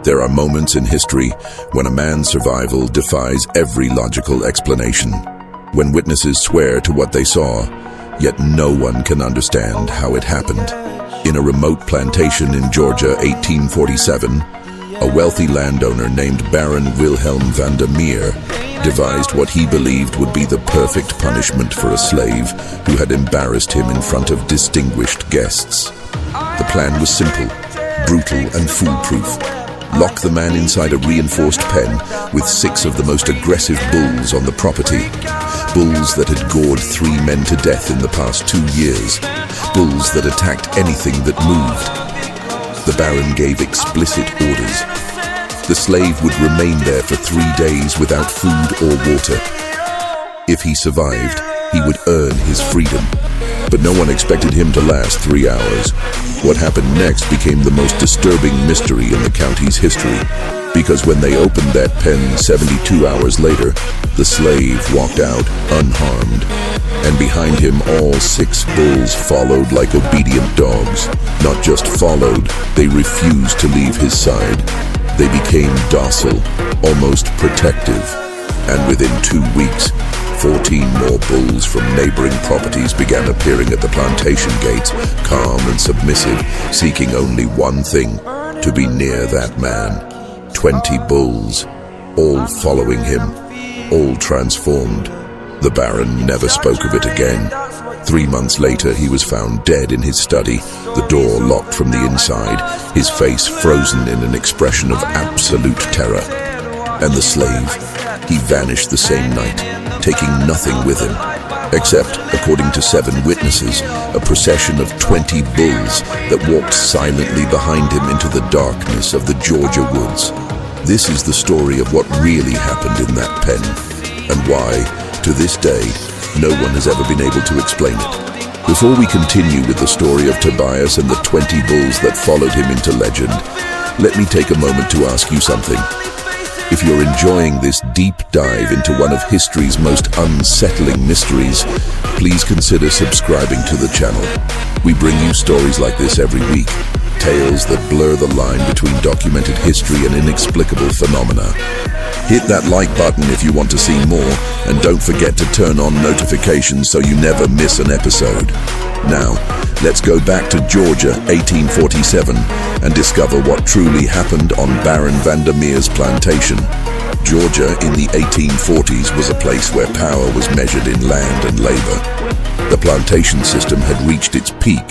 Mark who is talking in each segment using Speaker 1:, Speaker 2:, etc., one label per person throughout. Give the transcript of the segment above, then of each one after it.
Speaker 1: There are moments in history when a man's survival defies every logical explanation, when witnesses swear to what they saw, yet no one can understand how it happened. In a remote plantation in Georgia, 1847, a wealthy landowner named Baron Wilhelm van der Meer devised what he believed would be the perfect punishment for a slave who had embarrassed him in front of distinguished guests. The plan was simple, brutal and foolproof. Lock the man inside a reinforced pen with 6 of the most aggressive bulls on the property. Bulls that had gored 3 men to death in the past 2 years. Bulls that attacked anything that moved. The Baron gave explicit orders. The slave would remain there for 3 days without food or water. If he survived, he would earn his freedom. But no one expected him to last 3 hours. What happened next became the most disturbing mystery in the county's history, because when they opened that pen 72 hours later, the slave walked out unharmed, and behind him all 6 bulls followed like obedient dogs. Not just followed, they refused to leave his side. They became docile, almost protective, and within 2 weeks, 14 more bulls from neighboring properties began appearing at the plantation gates, calm and submissive, seeking only one thing, to be near that man. 20 bulls, all following him, all transformed. The Baron never spoke of it again. 3 months later, he was found dead in his study, the door locked from the inside, his face frozen in an expression of absolute terror. And the slave, he vanished the same night, taking nothing with him, except, according to 7 witnesses, a procession of 20 bulls that walked silently behind him into the darkness of the Georgia woods. This is the story of what really happened in that pen, and why, to this day, no one has ever been able to explain it. Before we continue with the story of Tobias and the 20 bulls that followed him into legend, let me take a moment to ask you something. If you're enjoying this deep dive into one of history's most unsettling mysteries, please consider subscribing to the channel. We bring you stories like this every week, tales that blur the line between documented history and inexplicable phenomena. Hit that like button if you want to see more, and don't forget to turn on notifications so you never miss an episode. Now, let's go back to Georgia, 1847, and discover what truly happened on Baron van der Meer's plantation. Georgia in the 1840s was a place where power was measured in land and labor. The plantation system had reached its peak,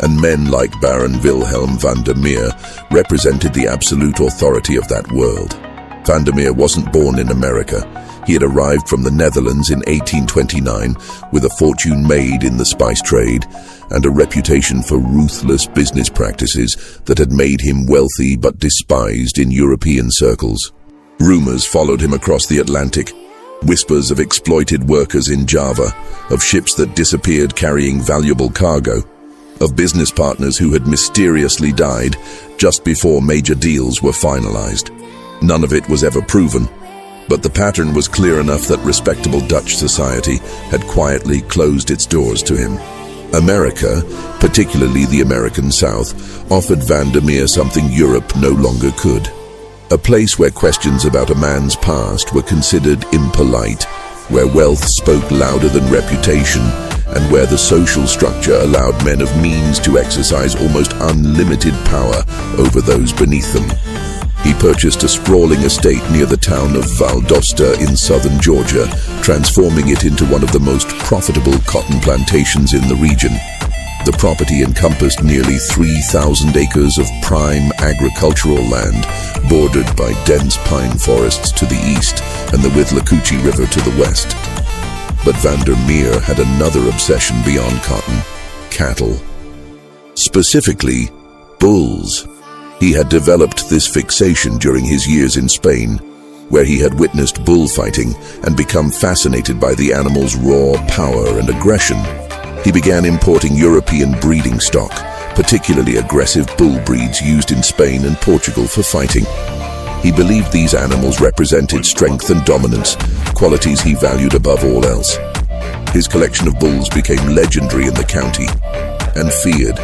Speaker 1: and men like Baron Wilhelm van der Meer represented the absolute authority of that world. Van der Meer wasn't born in America. He had arrived from the Netherlands in 1829 with a fortune made in the spice trade and a reputation for ruthless business practices that had made him wealthy but despised in European circles. Rumors followed him across the Atlantic, whispers of exploited workers in Java, of ships that disappeared carrying valuable cargo, of business partners who had mysteriously died just before major deals were finalized. None of it was ever proven, but the pattern was clear enough that respectable Dutch society had quietly closed its doors to him. America, particularly the American South, offered Van der Meer something Europe no longer could. A place where questions about a man's past were considered impolite, where wealth spoke louder than reputation, and where the social structure allowed men of means to exercise almost unlimited power over those beneath them. He purchased a sprawling estate near the town of Valdosta in southern Georgia, transforming it into one of the most profitable cotton plantations in the region. The property encompassed nearly 3,000 acres of prime agricultural land, bordered by dense pine forests to the east and the Withlacoochee River to the west. But Van der Meer had another obsession beyond cotton: cattle. Specifically, bulls. He had developed this fixation during his years in Spain, where he had witnessed bullfighting and become fascinated by the animal's raw power and aggression. He began importing European breeding stock, particularly aggressive bull breeds used in Spain and Portugal for fighting. He believed these animals represented strength and dominance, qualities he valued above all else. His collection of bulls became legendary in the county and feared.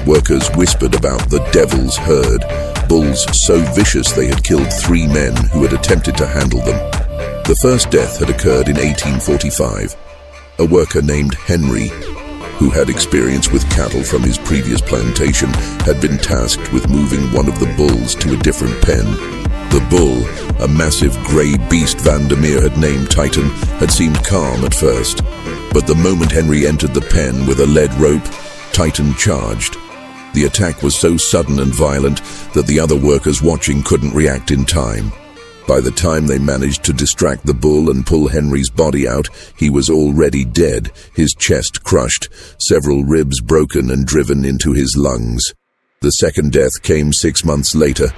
Speaker 1: Workers whispered about the devil's herd, bulls so vicious they had killed 3 men who had attempted to handle them. The first death had occurred in 1845. A worker named Henry, who had experience with cattle from his previous plantation, had been tasked with moving one of the bulls to a different pen. The bull, a massive grey beast Vandermeer had named Titan, had seemed calm at first. But the moment Henry entered the pen with a lead rope, Titan charged. The attack was so sudden and violent that the other workers watching couldn't react in time. By the time they managed to distract the bull and pull Henry's body out, he was already dead, his chest crushed, several ribs broken and driven into his lungs. The second death came 6 months later.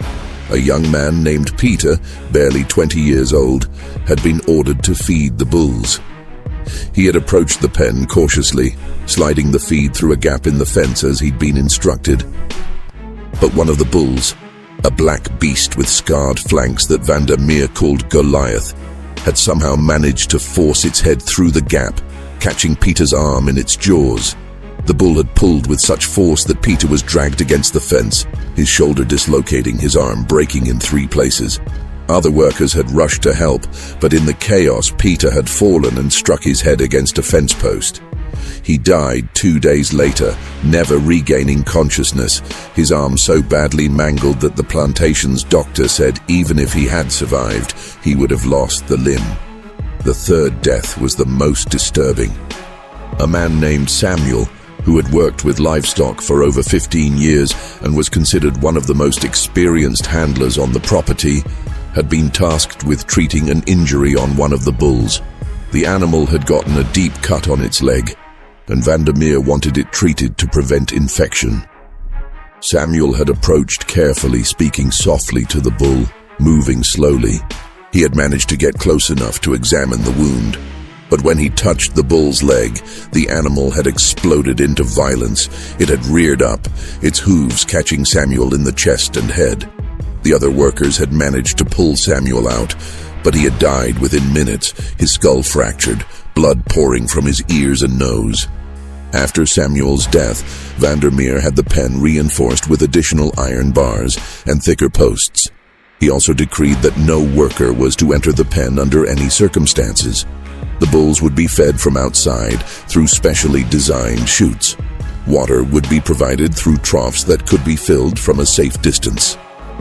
Speaker 1: A young man named Peter, barely 20 years old, had been ordered to feed the bulls. He had approached the pen cautiously, sliding the feed through a gap in the fence as he'd been instructed. But one of the bulls, a black beast with scarred flanks that Vandermeer called Goliath, had somehow managed to force its head through the gap, catching Peter's arm in its jaws. The bull had pulled with such force that Peter was dragged against the fence, his shoulder dislocating, his arm breaking in 3 places. Other workers had rushed to help, but in the chaos, Peter had fallen and struck his head against a fence post. He died 2 days later, never regaining consciousness, his arm so badly mangled that the plantation's doctor said even if he had survived, he would have lost the limb. The third death was the most disturbing. A man named Samuel, who had worked with livestock for over 15 years and was considered one of the most experienced handlers on the property, had been tasked with treating an injury on one of the bulls. The animal had gotten a deep cut on its leg, and Vandermeer wanted it treated to prevent infection. Samuel had approached carefully, speaking softly to the bull, moving slowly. He had managed to get close enough to examine the wound. But when he touched the bull's leg, the animal had exploded into violence. It had reared up, its hooves catching Samuel in the chest and head. The other workers had managed to pull Samuel out, but he had died within minutes, his skull fractured, blood pouring from his ears and nose. After Samuel's death, Vandermeer had the pen reinforced with additional iron bars and thicker posts. He also decreed that no worker was to enter the pen under any circumstances. The bulls would be fed from outside through specially designed chutes. Water would be provided through troughs that could be filled from a safe distance.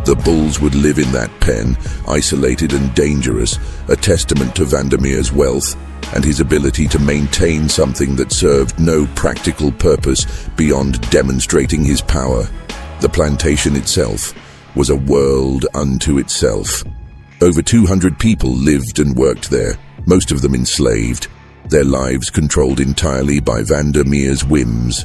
Speaker 1: The bulls would live in that pen, isolated and dangerous, a testament to Vandermeer's wealth and his ability to maintain something that served no practical purpose beyond demonstrating his power. The plantation itself was a world unto itself. Over 200 people lived and worked there, most of them enslaved, their lives controlled entirely by Vandermeer's whims.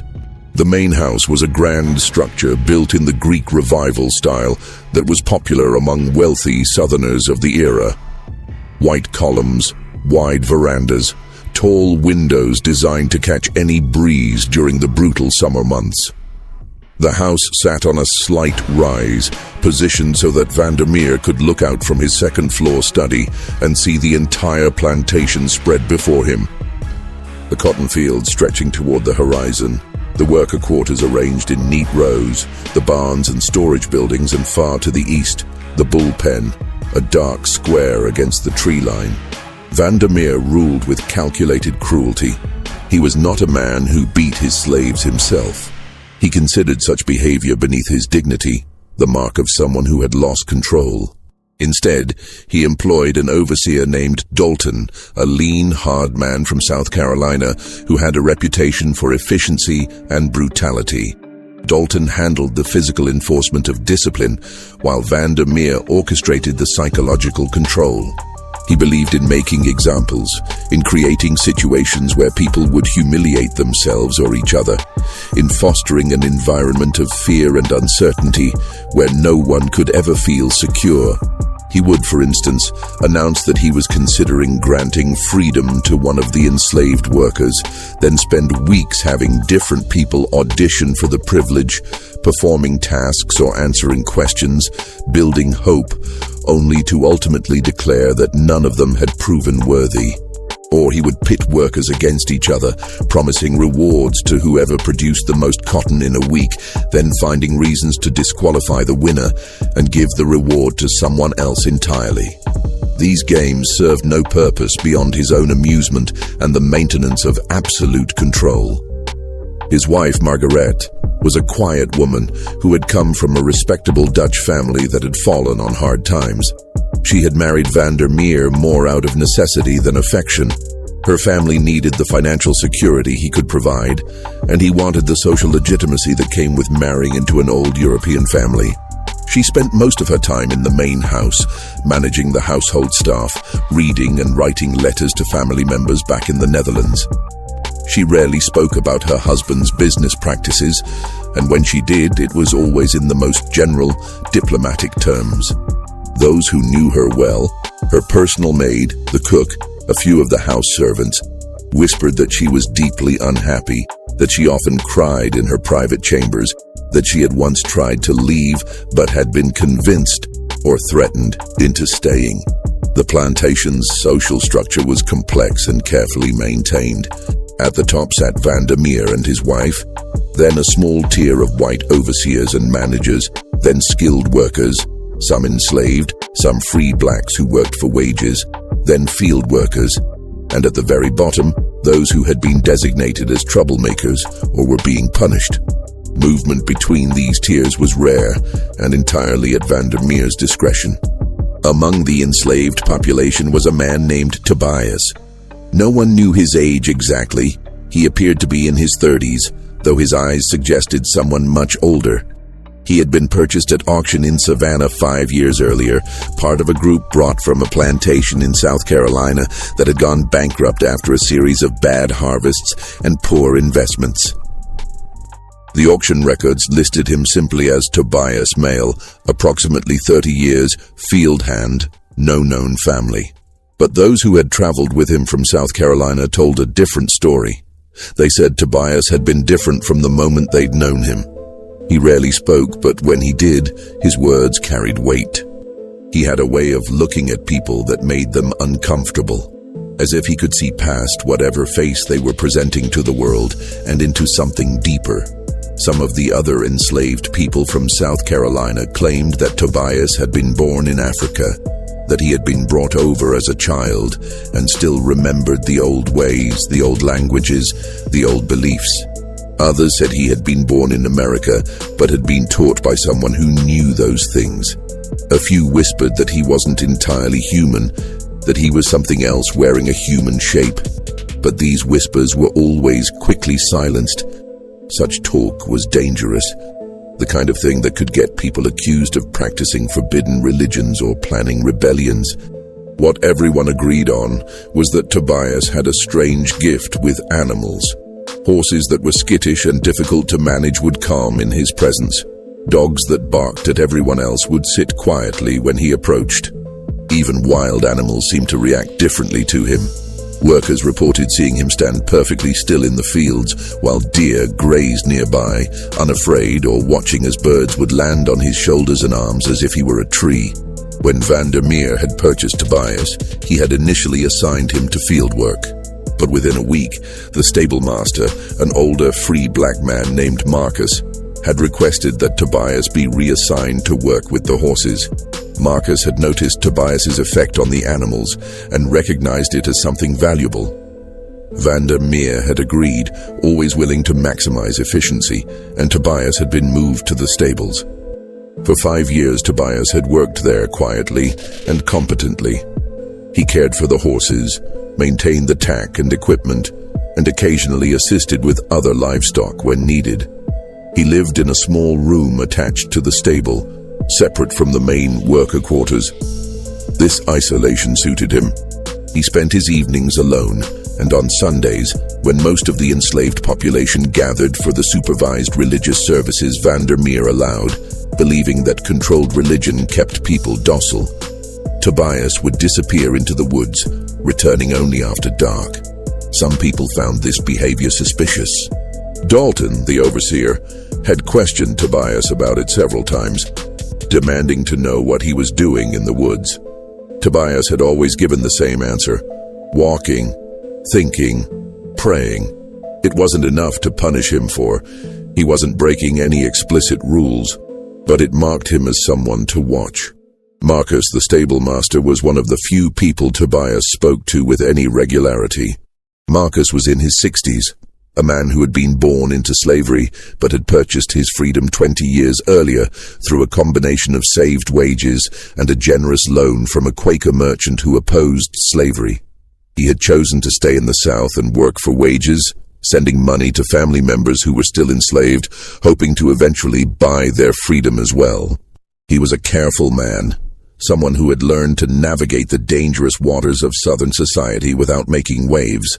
Speaker 1: The main house was a grand structure built in the Greek Revival style that was popular among wealthy Southerners of the era. White columns, wide verandas, tall windows designed to catch any breeze during the brutal summer months. The house sat on a slight rise, positioned so that Vandermeer could look out from his second-floor study and see the entire plantation spread before him. The cotton fields stretching toward the horizon, the worker quarters arranged in neat rows, the barns and storage buildings, and far to the east, the bullpen, a dark square against the tree line. Vandermeer ruled with calculated cruelty. He was not a man who beat his slaves himself. He considered such behavior beneath his dignity, the mark of someone who had lost control. Instead, he employed an overseer named Dalton, a lean, hard man from South Carolina who had a reputation for efficiency and brutality. Dalton handled the physical enforcement of discipline, while Vandermeer orchestrated the psychological control. He believed in making examples, in creating situations where people would humiliate themselves or each other, in fostering an environment of fear and uncertainty where no one could ever feel secure. He would, for instance, announce that he was considering granting freedom to one of the enslaved workers, then spend weeks having different people audition for the privilege, performing tasks or answering questions, building hope, only to ultimately declare that none of them had proven worthy. Or he would pit workers against each other, promising rewards to whoever produced the most cotton in a week, then finding reasons to disqualify the winner and give the reward to someone else entirely. These games served no purpose beyond his own amusement and the maintenance of absolute control. His wife, Margaret, was a quiet woman who had come from a respectable Dutch family that had fallen on hard times. She had married Van der Meer more out of necessity than affection. Her family needed the financial security he could provide, and he wanted the social legitimacy that came with marrying into an old European family. She spent most of her time in the main house, managing the household staff, reading and writing letters to family members back in the Netherlands. She rarely spoke about her husband's business practices, and when she did, it was always in the most general, diplomatic terms. Those who knew her well, her personal maid, the cook, a few of the house servants, whispered that she was deeply unhappy, that she often cried in her private chambers, that she had once tried to leave but had been convinced or threatened into staying. The plantation's social structure was complex and carefully maintained. At the top sat Van der Meer and his wife, then a small tier of white overseers and managers, then skilled workers, some enslaved, some free blacks who worked for wages, then field workers, and at the very bottom, those who had been designated as troublemakers or were being punished. Movement between these tiers was rare and entirely at Van der Meer's discretion. Among the enslaved population was a man named Tobias. No one knew his age exactly. He appeared to be in his 30s, though his eyes suggested someone much older. He had been purchased at auction in Savannah 5 years earlier, part of a group brought from a plantation in South Carolina that had gone bankrupt after a series of bad harvests and poor investments. The auction records listed him simply as Tobias, male, approximately 30 years, field hand, no known family. But those who had traveled with him from South Carolina told a different story. They said Tobias had been different from the moment they'd known him. He rarely spoke, but when he did, his words carried weight. He had a way of looking at people that made them uncomfortable, as if he could see past whatever face they were presenting to the world and into something deeper. Some of the other enslaved people from South Carolina claimed that Tobias had been born in Africa, that he had been brought over as a child and still remembered the old ways, the old languages, the old beliefs. Others said he had been born in America, but had been taught by someone who knew those things. A few whispered that he wasn't entirely human, that he was something else wearing a human shape. But these whispers were always quickly silenced. Such talk was dangerous, the kind of thing that could get people accused of practicing forbidden religions or planning rebellions. What everyone agreed on was that Tobias had a strange gift with animals. Horses that were skittish and difficult to manage would calm in his presence. Dogs that barked at everyone else would sit quietly when he approached. Even wild animals seemed to react differently to him. Workers reported seeing him stand perfectly still in the fields while deer grazed nearby, unafraid or watching as birds would land on his shoulders and arms as if he were a tree. When Van der Meer had purchased Tobias, he had initially assigned him to field work. But within a week, the stable master, an older free black man named Marcus, had requested that Tobias be reassigned to work with the horses. Marcus had noticed Tobias's effect on the animals and recognized it as something valuable. Van der Meer had agreed, always willing to maximize efficiency, and Tobias had been moved to the stables. For 5 years, Tobias had worked there quietly and competently. He cared for the horses, maintained the tack and equipment, and occasionally assisted with other livestock when needed. He lived in a small room attached to the stable, separate from the main worker quarters. This isolation suited him. He spent his evenings alone, and on Sundays, when most of the enslaved population gathered for the supervised religious services Van der Meer allowed, believing that controlled religion kept people docile, Tobias would disappear into the woods, returning only after dark. Some people found this behavior suspicious. Dalton, the overseer, had questioned Tobias about it several times, demanding to know what he was doing in the woods. Tobias had always given the same answer: walking, thinking, praying. It wasn't enough to punish him for. He wasn't breaking any explicit rules, but it marked him as someone to watch. Marcus, the stable master, was one of the few people Tobias spoke to with any regularity. Marcus was in his 60s, a man who had been born into slavery but had purchased his freedom 20 years earlier through a combination of saved wages and a generous loan from a Quaker merchant who opposed slavery. He had chosen to stay in the South and work for wages, sending money to family members who were still enslaved, hoping to eventually buy their freedom as well. He was a careful man, someone who had learned to navigate the dangerous waters of Southern society without making waves.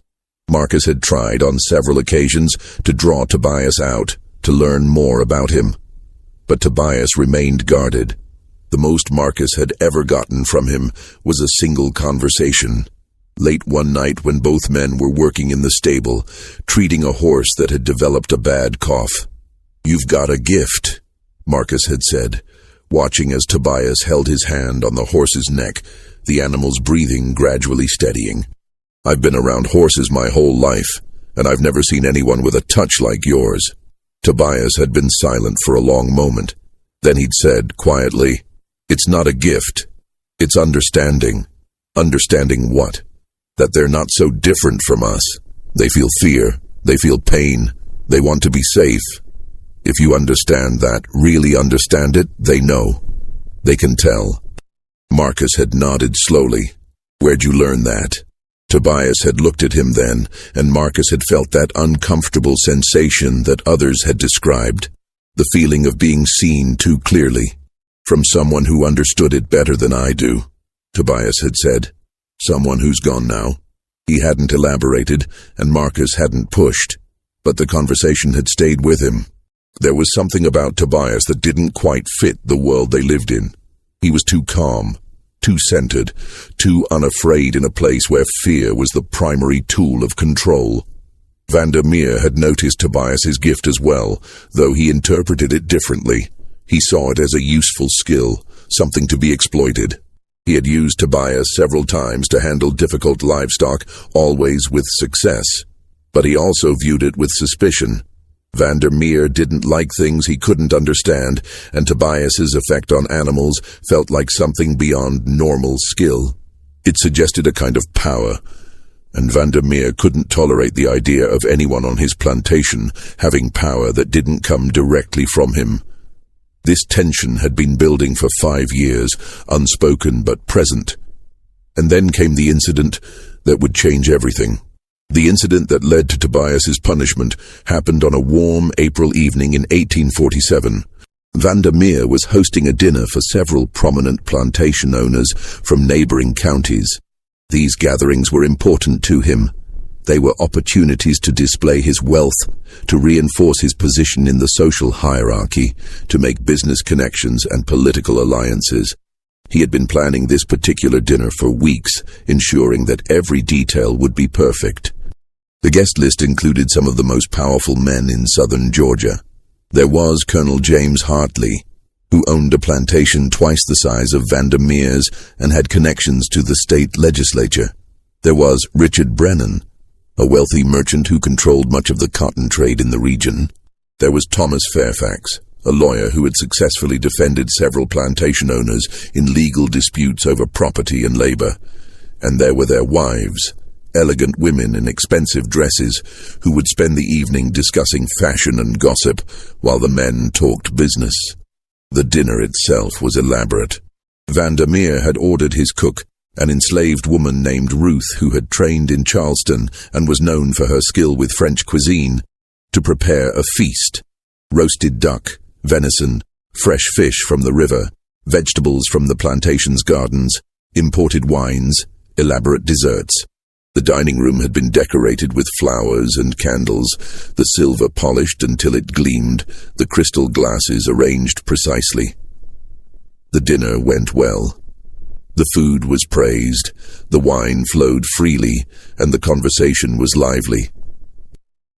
Speaker 1: Marcus had tried on several occasions to draw Tobias out, to learn more about him. But Tobias remained guarded. The most Marcus had ever gotten from him was a single conversation. Late one night when both men were working in the stable, treating a horse that had developed a bad cough. "You've got a gift," Marcus had said, watching as Tobias held his hand on the horse's neck, the animal's breathing gradually steadying. "I've been around horses my whole life, and I've never seen anyone with a touch like yours." Tobias had been silent for a long moment. Then he'd said, quietly, "It's not a gift. It's understanding." "Understanding what?" "That they're not so different from us. They feel fear. They feel pain. They want to be safe. If you understand that, really understand it, they know. They can tell." Marcus had nodded slowly. "Where'd you learn that?" Tobias had looked at him then, and Marcus had felt that uncomfortable sensation that others had described, the feeling of being seen too clearly. "From someone who understood it better than I do," Tobias had said. "Someone who's gone now." He hadn't elaborated, and Marcus hadn't pushed, but the conversation had stayed with him. There was something about Tobias that didn't quite fit the world they lived in. He was too calm, too centered, too unafraid in a place where fear was the primary tool of control. Vandermeer had noticed Tobias's gift as well, though he interpreted it differently. He saw it as a useful skill, something to be exploited. He had used Tobias several times to handle difficult livestock, always with success, but he also viewed it with suspicion. Vandermeer didn't like things he couldn't understand, and Tobias's effect on animals felt like something beyond normal skill. It suggested a kind of power, and Vandermeer couldn't tolerate the idea of anyone on his plantation having power that didn't come directly from him. This tension had been building for 5 years, unspoken but present. And then came the incident that would change everything. The incident that led to Tobias's punishment happened on a warm April evening in 1847. Vandermeer was hosting a dinner for several prominent plantation owners from neighboring counties. These gatherings were important to him. They were opportunities to display his wealth, to reinforce his position in the social hierarchy, to make business connections and political alliances. He had been planning this particular dinner for weeks, ensuring that every detail would be perfect. The guest list included some of the most powerful men in southern Georgia. There was Colonel James Hartley, who owned a plantation twice the size of Vandermeer's and had connections to the state legislature. There was Richard Brennan, a wealthy merchant who controlled much of the cotton trade in the region. There was Thomas Fairfax, a lawyer who had successfully defended several plantation owners in legal disputes over property and labor. And there were their wives, elegant women in expensive dresses who would spend the evening discussing fashion and gossip while the men talked business. The dinner itself was elaborate. Vandermeer had ordered his cook, an enslaved woman named Ruth who had trained in Charleston and was known for her skill with French cuisine, to prepare a feast. Roasted duck, venison, fresh fish from the river, vegetables from the plantation's gardens, imported wines, elaborate desserts. The dining room had been decorated with flowers and candles, the silver polished until it gleamed, the crystal glasses arranged precisely. The dinner went well. The food was praised, the wine flowed freely, and the conversation was lively.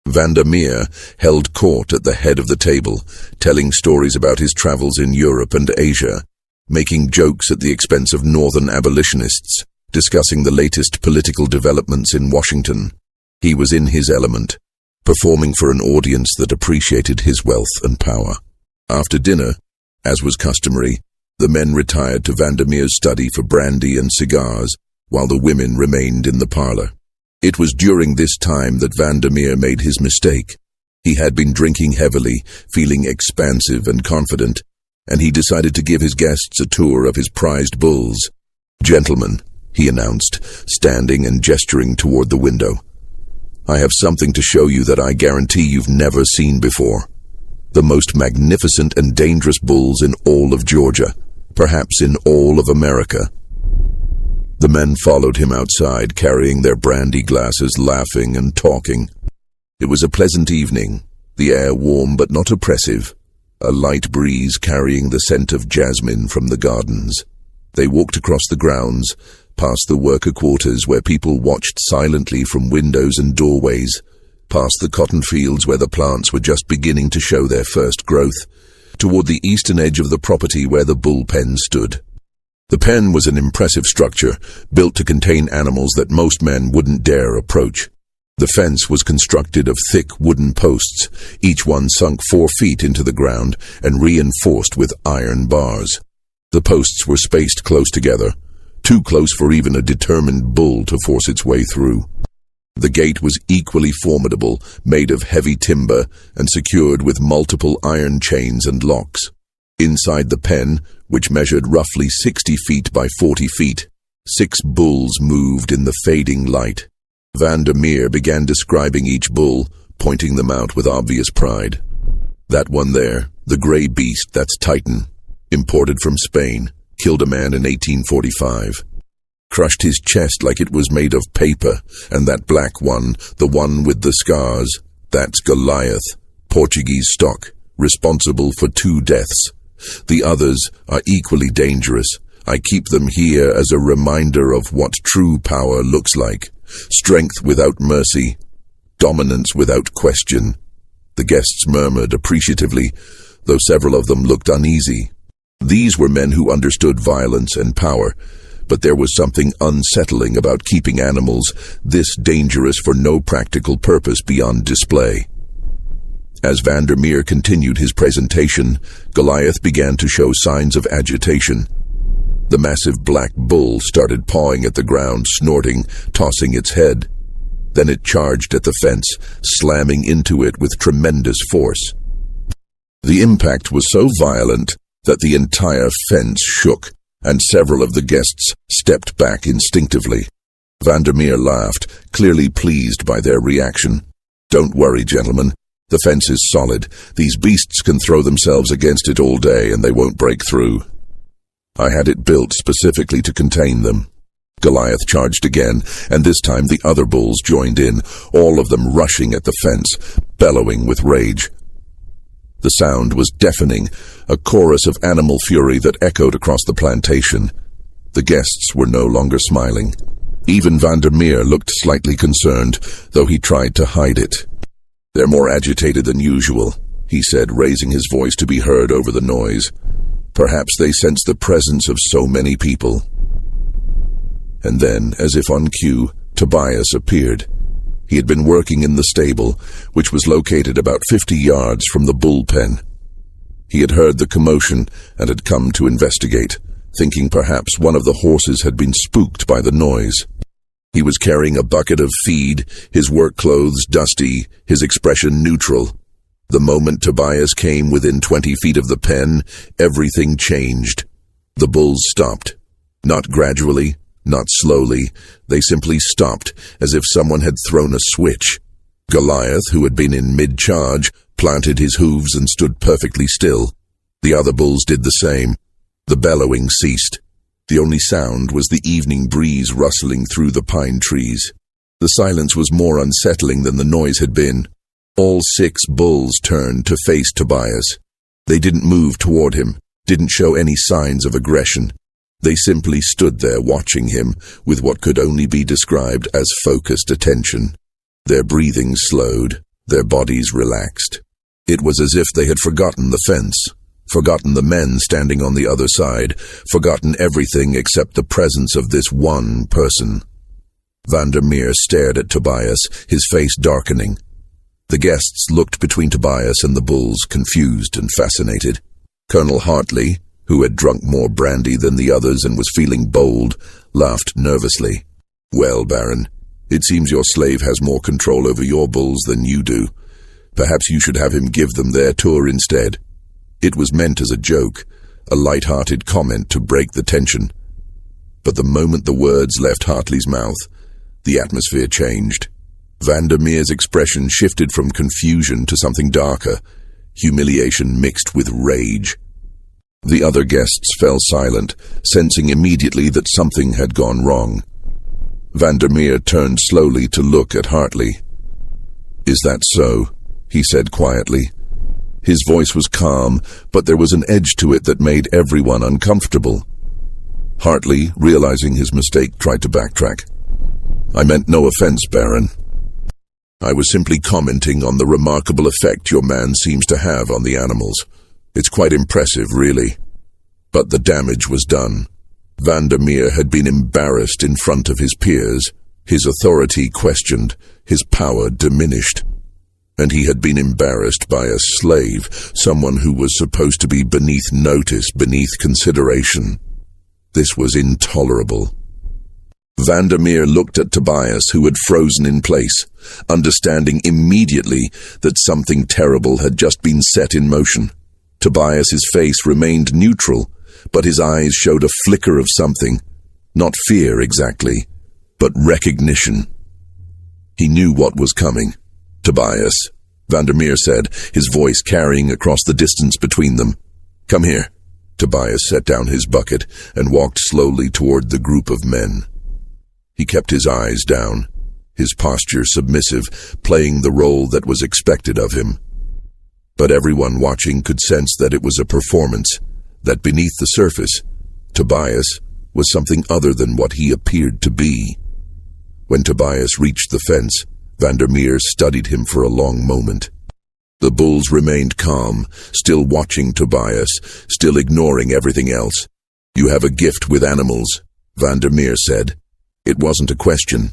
Speaker 1: Vandermeer held court at the head of the table, telling stories about his travels in Europe and Asia, making jokes at the expense of northern abolitionists, discussing the latest political developments in Washington. He was in his element, performing for an audience that appreciated his wealth and power. After dinner, as was customary, the men retired to Vandermeer's study for brandy and cigars, while the women remained in the parlor. It was during this time that Vandermeer made his mistake. He had been drinking heavily, feeling expansive and confident, and he decided to give his guests a tour of his prized bulls. "Gentlemen," he announced, standing and gesturing toward the window, "I have something to show you that I guarantee you've never seen before. The most magnificent and dangerous bulls in all of Georgia, perhaps in all of America." The men followed him outside, carrying their brandy glasses, laughing and talking. It was a pleasant evening, the air warm but not oppressive, a light breeze carrying the scent of jasmine from the gardens. They walked across the grounds, past the worker quarters where people watched silently from windows and doorways, past the cotton fields where the plants were just beginning to show their first growth, toward the eastern edge of the property where the bullpen stood. The pen was an impressive structure, built to contain animals that most men wouldn't dare approach. The fence was constructed of thick wooden posts, each one sunk 4 feet into the ground and reinforced with iron bars. The posts were spaced close together, too close for even a determined bull to force its way through. The gate was equally formidable, made of heavy timber and secured with multiple iron chains and locks. Inside the pen, which measured roughly 60 feet by 40 feet, 6 bulls moved in the fading light. Vandermeer began describing each bull, pointing them out with obvious pride. "That one there, the gray beast, that's Titan, imported from Spain, killed a man in 1845. Crushed his chest like it was made of paper, and that black one, the one with the scars, that's Goliath, Portuguese stock, responsible for 2 deaths. The others are equally dangerous. I keep them here as a reminder of what true power looks like. Strength without mercy, dominance without question." The guests murmured appreciatively, though several of them looked uneasy. These were men who understood violence and power, but there was something unsettling about keeping animals this dangerous for no practical purpose beyond display. As Vandermeer continued his presentation, Goliath began to show signs of agitation. The massive black bull started pawing at the ground, snorting, tossing its head. Then it charged at the fence, slamming into it with tremendous force. The impact was so violent that the entire fence shook, and several of the guests stepped back instinctively. Vandermeer laughed, clearly pleased by their reaction. "Don't worry, gentlemen. The fence is solid. These beasts can throw themselves against it all day and they won't break through. I had it built specifically to contain them." Goliath charged again, and this time the other bulls joined in, all of them rushing at the fence, bellowing with rage. The sound was deafening, a chorus of animal fury that echoed across the plantation. The guests were no longer smiling. Even Vandermeer looked slightly concerned, though he tried to hide it. "They're more agitated than usual," he said, raising his voice to be heard over the noise. "Perhaps they sense the presence of so many people." And then, as if on cue, Tobias appeared. He had been working in the stable, which was located about 50 yards from the bullpen. He had heard the commotion and had come to investigate, thinking perhaps one of the horses had been spooked by the noise. He was carrying a bucket of feed, his work clothes dusty, his expression neutral. The moment Tobias came within 20 feet of the pen, everything changed. The bulls stopped. Not gradually, not slowly. They simply stopped, as if someone had thrown a switch. Goliath, who had been in mid-charge, planted his hooves and stood perfectly still. The other bulls did the same. The bellowing ceased. The only sound was the evening breeze rustling through the pine trees. The silence was more unsettling than the noise had been. All 6 bulls turned to face Tobias. They didn't move toward him, didn't show any signs of aggression. They simply stood there watching him with what could only be described as focused attention. Their breathing slowed, their bodies relaxed. It was as if they had forgotten the fence. forgotten the men standing on the other side, forgotten everything except the presence of this one person. Vandermeer stared at Tobias, his face darkening. The guests looked between Tobias and the bulls, confused and fascinated. Colonel Hartley, who had drunk more brandy than the others and was feeling bold, laughed nervously. "Well, Baron, it seems your slave has more control over your bulls than you do. Perhaps you should have him give them their tour instead." It was meant as a joke, a light-hearted comment to break the tension. But the moment the words left Hartley's mouth, the atmosphere changed. Vandermeer's expression shifted from confusion to something darker, humiliation mixed with rage. The other guests fell silent, sensing immediately that something had gone wrong. Vandermeer turned slowly to look at Hartley. "Is that so?" he said quietly. His voice was calm, but there was an edge to it that made everyone uncomfortable. Hartley, realizing his mistake, tried to backtrack. "I meant no offense, Baron. I was simply commenting on the remarkable effect your man seems to have on the animals. It's quite impressive, really." But the damage was done. Vandermeer had been embarrassed in front of his peers, his authority questioned, his power diminished. And he had been embarrassed by a slave, someone who was supposed to be beneath notice, beneath consideration. This was intolerable. Vandermeer looked at Tobias, who had frozen in place, understanding immediately that something terrible had just been set in motion. Tobias's face remained neutral, but his eyes showed a flicker of something, not fear exactly, but recognition. He knew what was coming. "Tobias," Vandermeer said, his voice carrying across the distance between them. "Come here." Tobias set down his bucket and walked slowly toward the group of men. He kept his eyes down, his posture submissive, playing the role that was expected of him. But everyone watching could sense that it was a performance, that beneath the surface, Tobias was something other than what he appeared to be. When Tobias reached the fence, Vandermeer studied him for a long moment. The bulls remained calm, still watching Tobias, still ignoring everything else. "You have a gift with animals," Vandermeer said. It wasn't a question.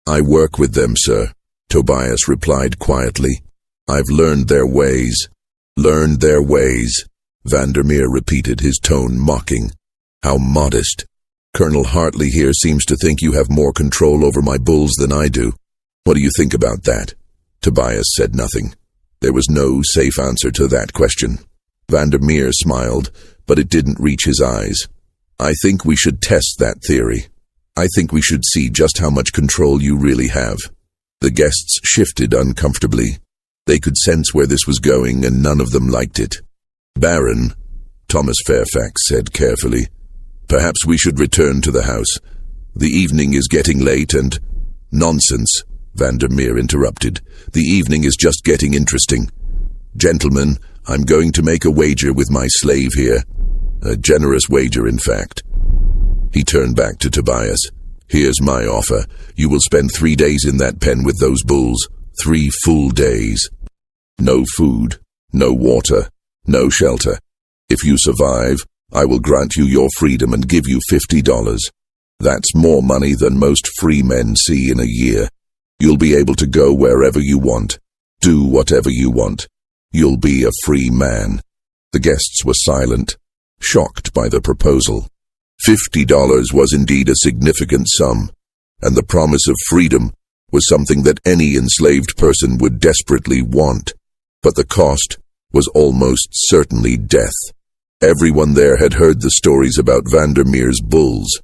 Speaker 1: "I work with them, sir," Tobias replied quietly. "I've learned their ways." "Learned their ways," Vandermeer repeated, his tone mocking. "How modest. Colonel Hartley here seems to think you have more control over my bulls than I do. What do you think about that?" Tobias said nothing. There was no safe answer to that question. Vandermeer smiled, but it didn't reach his eyes. "I think we should test that theory. I think we should see just how much control you really have." The guests shifted uncomfortably. They could sense where this was going, and none of them liked it. "Baron," Thomas Fairfax said carefully, "perhaps we should return to the house. The evening is getting late and—" "Nonsense," Vandermeer interrupted. "The evening is just getting interesting. Gentlemen, I'm going to make a wager with my slave here. A generous wager, in fact." He turned back to Tobias. "Here's my offer. You will spend 3 days in that pen with those bulls. 3 full days. No food, no water, no shelter. If you survive, I will grant you your freedom and give you $50. That's more money than most free men see in a year. You'll be able to go wherever you want, do whatever you want. You'll be a free man." The guests were silent, shocked by the proposal. $50 was indeed a significant sum, and the promise of freedom was something that any enslaved person would desperately want. But the cost was almost certainly death. Everyone there had heard the stories about Vandermeer's bulls.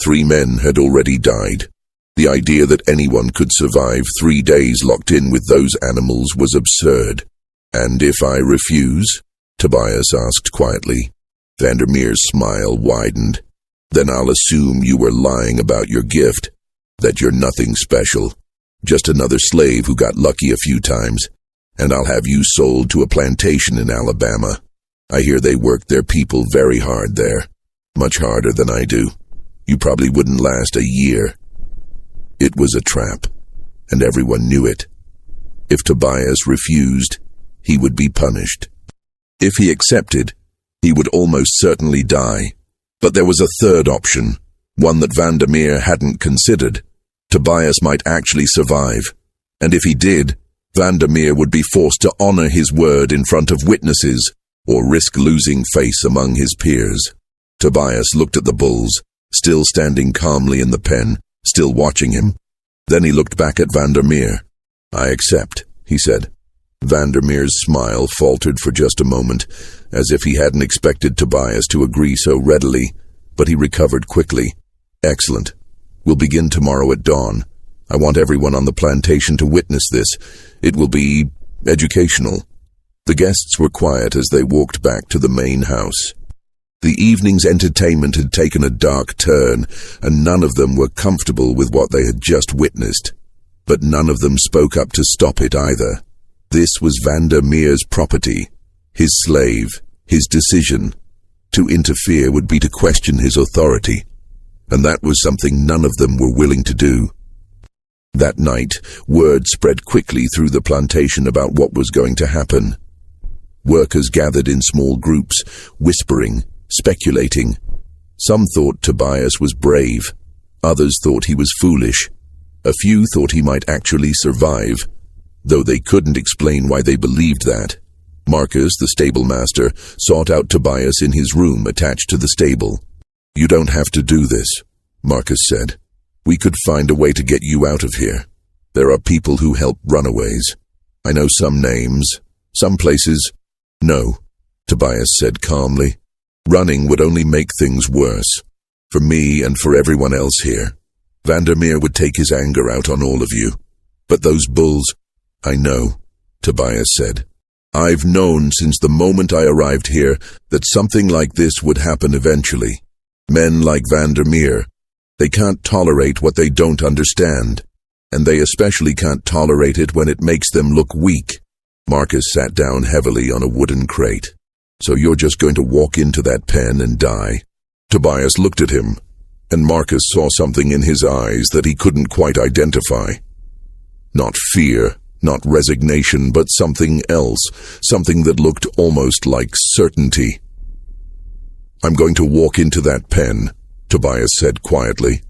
Speaker 1: 3 men had already died. The idea that anyone could survive 3 days locked in with those animals was absurd. "And if I refuse?" Tobias asked quietly. Vandermeer's smile widened. "Then I'll assume you were lying about your gift, that you're nothing special, just another slave who got lucky a few times, and I'll have you sold to a plantation in Alabama. I hear they work their people very hard there, much harder than I do. You probably wouldn't last a year." It was a trap, and everyone knew it. If Tobias refused, he would be punished. If he accepted, He would almost certainly die. But there was a third option, one that Vandermeer hadn't considered. Tobias might actually survive, and if he did, Vandermeer would be forced to honor his word in front of witnesses or risk losing face among his peers. Tobias looked at the bulls, still standing calmly in the pen, still watching him. Then he looked back at Vandermeer. "I accept," he said. Vandermeer's smile faltered for just a moment, as if he hadn't expected Tobias to agree so readily, but he recovered quickly. "Excellent. We'll begin tomorrow at dawn. I want everyone on the plantation to witness this. It will be educational." The guests were quiet as they walked back to the main house. The evening's entertainment had taken a dark turn, and none of them were comfortable with what they had just witnessed. But none of them spoke up to stop it either. This was Vandermeer's property, his slave, his decision. To interfere would be to question his authority, and that was something none of them were willing to do. That night, word spread quickly through the plantation about what was going to happen. Workers gathered in small groups, whispering, speculating. Some thought Tobias was brave. Others thought he was foolish. A few thought he might actually survive, though they couldn't explain why they believed that. Marcus, the stable master, sought out Tobias in his room attached to the stable. "You don't have to do this," Marcus said. "We could find a way to get you out of here. There are people who help runaways. I know some names, some places." "No," Tobias said calmly. "Running would only make things worse. For me and for everyone else here. Vandermeer would take his anger out on all of you. But those bulls—" "I know," Tobias said. "I've known since the moment I arrived here that something like this would happen eventually. Men like Vandermeer, they can't tolerate what they don't understand, and they especially can't tolerate it when it makes them look weak." Marcus sat down heavily on a wooden crate. "So you're just going to walk into that pen and die?" Tobias looked at him, and Marcus saw something in his eyes that he couldn't quite identify. Not fear, not resignation, but something else, something that looked almost like certainty. "I'm going to walk into that pen," Tobias said quietly.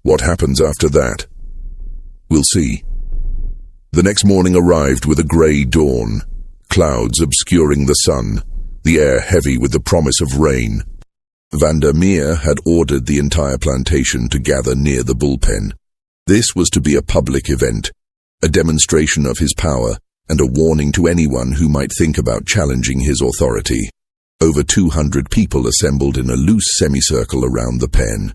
Speaker 1: "What happens after that? We'll see." The next morning arrived with a grey dawn, clouds obscuring the sun, the air heavy with the promise of rain. Vandermeer had ordered the entire plantation to gather near the bullpen. This was to be a public event, a demonstration of his power, and a warning to anyone who might think about challenging his authority. Over 200 people assembled in a loose semicircle around the pen.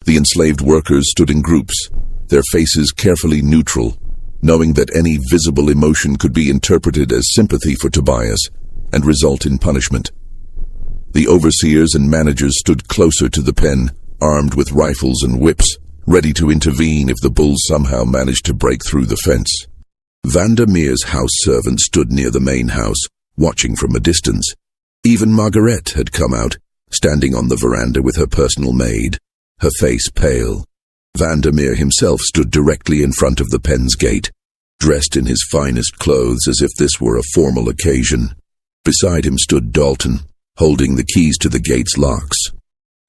Speaker 1: The enslaved workers stood in groups, their faces carefully neutral, knowing that any visible emotion could be interpreted as sympathy for Tobias and result in punishment. The overseers and managers stood closer to the pen, armed with rifles and whips, ready to intervene if the bulls somehow managed to break through the fence. Vandermeer's house servant stood near the main house, watching from a distance. Even Margaret had come out, standing on the veranda with her personal maid, her face pale. Vandermeer himself stood directly in front of the pen's gate, dressed in his finest clothes as if this were a formal occasion. Beside him stood Dalton, holding the keys to the gate's locks.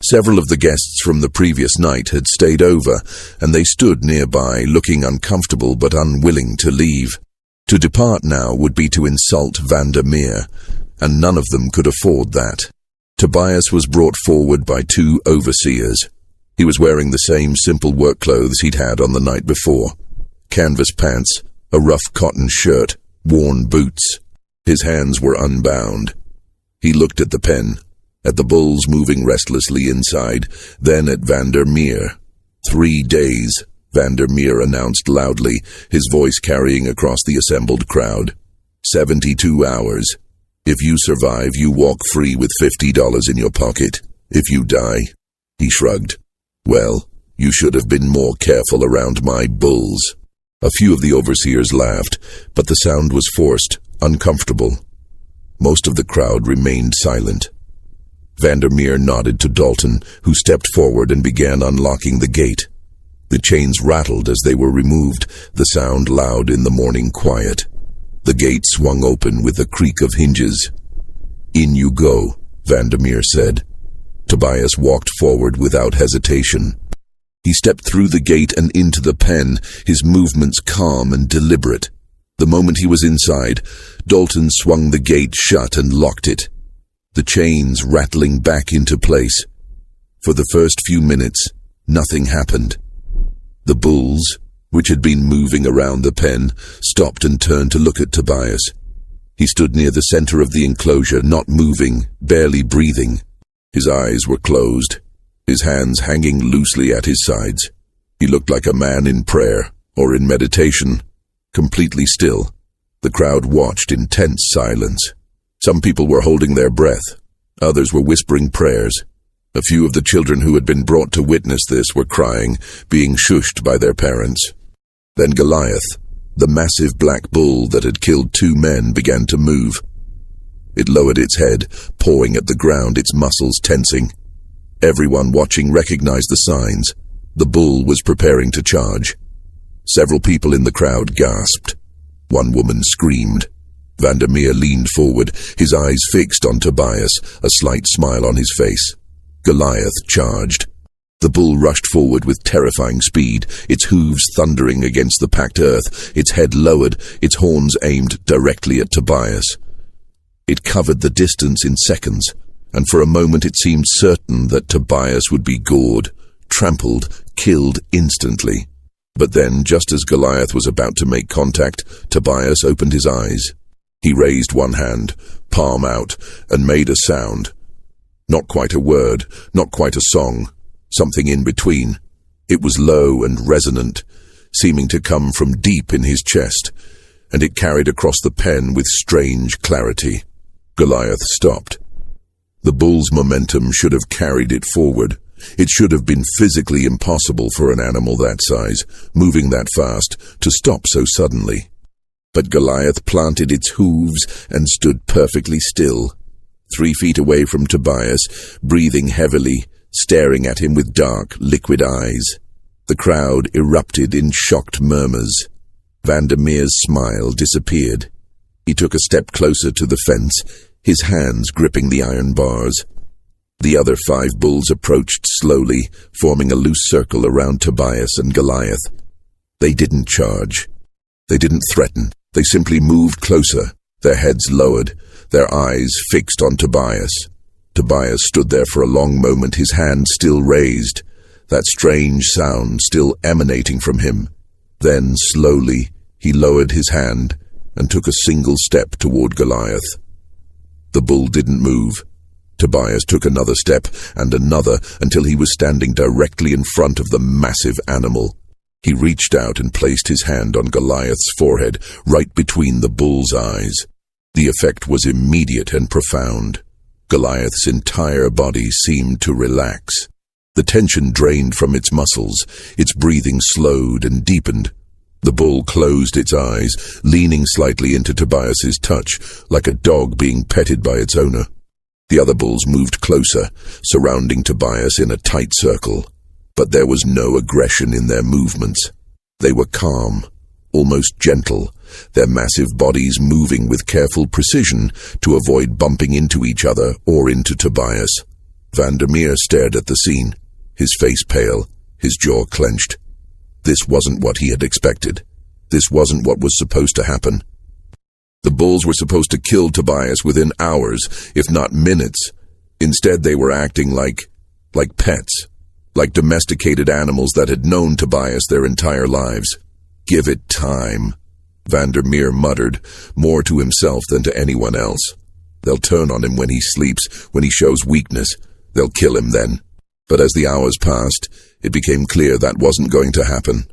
Speaker 1: Several of the guests from the previous night had stayed over, and they stood nearby, looking uncomfortable but unwilling to leave. To depart now would be to insult Vandermeer, and none of them could afford that. Tobias was brought forward by two overseers. He was wearing the same simple work clothes he'd had on the night before. Canvas pants, a rough cotton shirt, worn boots. His hands were unbound. He looked at the pen, at the bulls moving restlessly inside, then at Vandermeer. 3 days, Vandermeer announced loudly, his voice carrying across the assembled crowd. 72 hours. If you survive, you walk free with $50 in your pocket. If you die, he shrugged. Well, you should have been more careful around my bulls. A few of the overseers laughed, but the sound was forced, uncomfortable. Most of the crowd remained silent. Vandermeer nodded to Dalton, who stepped forward and began unlocking the gate. The chains rattled as they were removed, the sound loud in the morning quiet. The gate swung open with a creak of hinges. "In you go," Vandermeer said. Tobias walked forward without hesitation. He stepped through the gate and into the pen, his movements calm and deliberate. The moment he was inside, Dalton swung the gate shut and locked it, the chains rattling back into place. For the first few minutes, nothing happened. The bulls, which had been moving around the pen, stopped and turned to look at Tobias. He stood near the center of the enclosure, not moving, barely breathing. His eyes were closed, his hands hanging loosely at his sides. He looked like a man in prayer or in meditation, completely still. The crowd watched in tense silence. Some people were holding their breath. Others were whispering prayers. A few of the children who had been brought to witness this were crying, being shushed by their parents. Then Goliath, the massive black bull that had killed 2 men, began to move. It lowered its head, pawing at the ground, its muscles tensing. Everyone watching recognized the signs. The bull was preparing to charge. Several people in the crowd gasped. One woman screamed. Vandermeer leaned forward, his eyes fixed on Tobias, a slight smile on his face. Goliath charged. The bull rushed forward with terrifying speed, its hooves thundering against the packed earth, its head lowered, its horns aimed directly at Tobias. It covered the distance in seconds, and for a moment it seemed certain that Tobias would be gored, trampled, killed instantly. But then, just as Goliath was about to make contact, Tobias opened his eyes. He raised one hand, palm out, and made a sound. Not quite a word, not quite a song, something in between. It was low and resonant, seeming to come from deep in his chest, and it carried across the pen with strange clarity. Goliath stopped. The bull's momentum should have carried it forward. It should have been physically impossible for an animal that size, moving that fast, to stop so suddenly. But Goliath planted its hooves and stood perfectly still, 3 feet away from Tobias, breathing heavily, staring at him with dark, liquid eyes. The crowd erupted in shocked murmurs. Vandermeer's smile disappeared. He took a step closer to the fence, his hands gripping the iron bars. The other 5 bulls approached slowly, forming a loose circle around Tobias and Goliath. They didn't charge. They didn't threaten. They simply moved closer, their heads lowered, their eyes fixed on Tobias. Tobias stood there for a long moment, his hand still raised, that strange sound still emanating from him. Then, slowly, he lowered his hand and took a single step toward Goliath. The bull didn't move. Tobias took another step and another until he was standing directly in front of the massive animal. He reached out and placed his hand on Goliath's forehead, right between the bull's eyes. The effect was immediate and profound. Goliath's entire body seemed to relax. The tension drained from its muscles, its breathing slowed and deepened. The bull closed its eyes, leaning slightly into Tobias's touch, like a dog being petted by its owner. The other bulls moved closer, surrounding Tobias in a tight circle. But there was no aggression in their movements. They were calm, almost gentle, their massive bodies moving with careful precision to avoid bumping into each other or into Tobias. Vandermeer stared at the scene, his face pale, his jaw clenched. This wasn't what he had expected. This wasn't what was supposed to happen. The bulls were supposed to kill Tobias within hours, if not minutes. Instead, they were acting like pets, like domesticated animals that had known Tobias their entire lives. Give it time, Vandermeer muttered, more to himself than to anyone else. They'll turn on him when he sleeps, when he shows weakness. They'll kill him then. But as the hours passed, it became clear that wasn't going to happen.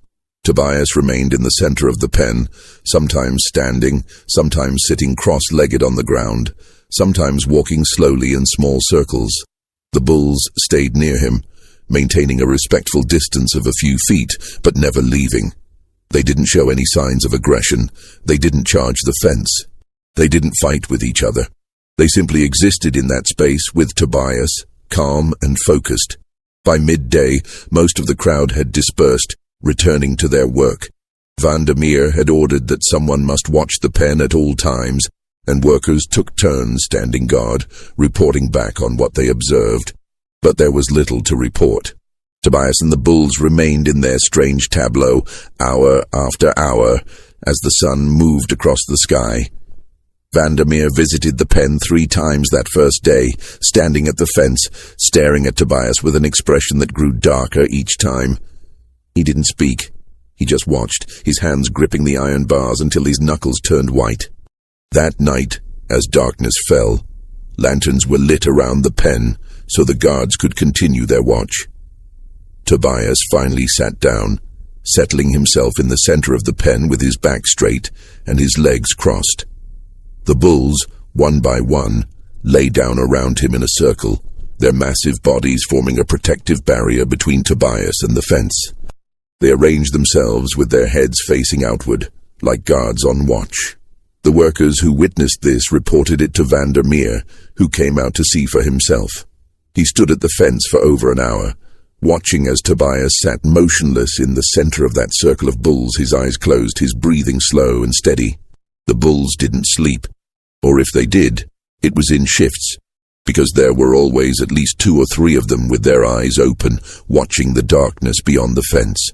Speaker 1: Tobias remained in the center of the pen, sometimes standing, sometimes sitting cross-legged on the ground, sometimes walking slowly in small circles. The bulls stayed near him, maintaining a respectful distance of a few feet, but never leaving. They didn't show any signs of aggression. They didn't charge the fence. They didn't fight with each other. They simply existed in that space with Tobias, calm and focused. By midday, most of the crowd had dispersed, returning to their work. Vandermeer had ordered that someone must watch the pen at all times, and workers took turns standing guard, reporting back on what they observed. But there was little to report. Tobias and the bulls remained in their strange tableau, hour after hour, as the sun moved across the sky. Vandermeer visited the pen 3 times that first day, standing at the fence, staring at Tobias with an expression that grew darker each time. He didn't speak. He just watched, his hands gripping the iron bars until his knuckles turned white. That night, as darkness fell, lanterns were lit around the pen so the guards could continue their watch. Tobias finally sat down, settling himself in the center of the pen with his back straight and his legs crossed. The bulls, one by one, lay down around him in a circle, their massive bodies forming a protective barrier between Tobias and the fence. They arranged themselves with their heads facing outward, like guards on watch. The workers who witnessed this reported it to Vandermeer, who came out to see for himself. He stood at the fence for over an hour, watching as Tobias sat motionless in the center of that circle of bulls, his eyes closed, his breathing slow and steady. The bulls didn't sleep, or if they did, it was in shifts, because there were always at least 2 or 3 of them with their eyes open, watching the darkness beyond the fence.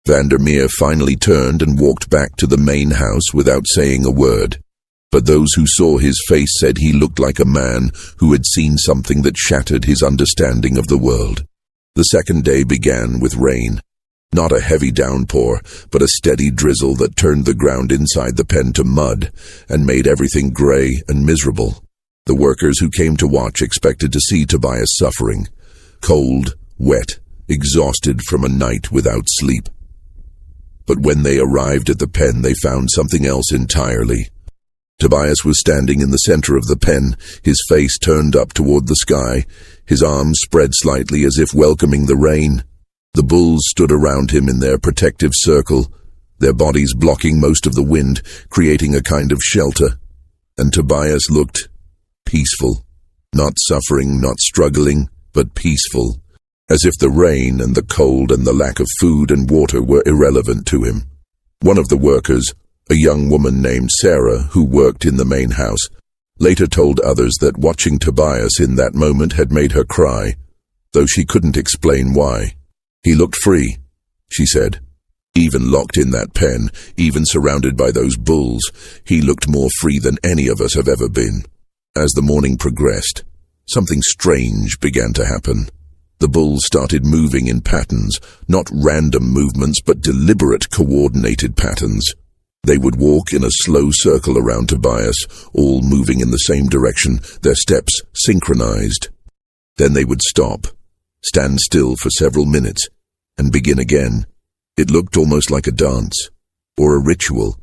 Speaker 1: Vandermeer finally turned and walked back to the main house without saying a word. But those who saw his face said he looked like a man who had seen something that shattered his understanding of the world. The second day began with rain. Not a heavy downpour, but a steady drizzle that turned the ground inside the pen to mud and made everything gray and miserable. The workers who came to watch expected to see Tobias suffering, cold, wet, exhausted from a night without sleep. But when they arrived at the pen, they found something else entirely. Tobias was standing in the center of the pen, his face turned up toward the sky, his arms spread slightly as if welcoming the rain. The bulls stood around him in their protective circle, their bodies blocking most of the wind, creating a kind of shelter. And Tobias looked peaceful, not suffering, not struggling, but peaceful, as if the rain and the cold and the lack of food and water were irrelevant to him. One of the workers, a young woman named Sarah, who worked in the main house, later told others that watching Tobias in that moment had made her cry, though she couldn't explain why. He looked free, she said. Even locked in that pen, even surrounded by those bulls, he looked more free than any of us have ever been. As the morning progressed, something strange began to happen. The bulls started moving in patterns, not random movements, but deliberate, coordinated patterns. They would walk in a slow circle around Tobias, all moving in the same direction, their steps synchronized. Then they would stop, stand still for several minutes, and begin again. It looked almost like a dance, or a ritual.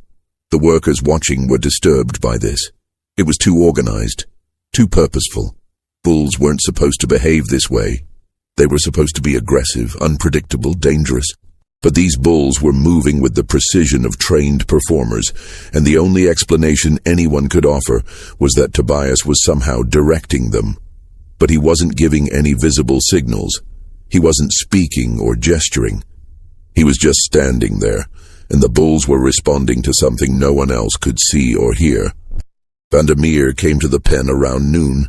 Speaker 1: The workers watching were disturbed by this. It was too organized, too purposeful. Bulls weren't supposed to behave this way. They were supposed to be aggressive, unpredictable, dangerous. But these bulls were moving with the precision of trained performers, and the only explanation anyone could offer was that Tobias was somehow directing them. But he wasn't giving any visible signals. He wasn't speaking or gesturing. He was just standing there, and the bulls were responding to something no one else could see or hear. Vandermeer came to the pen around noon,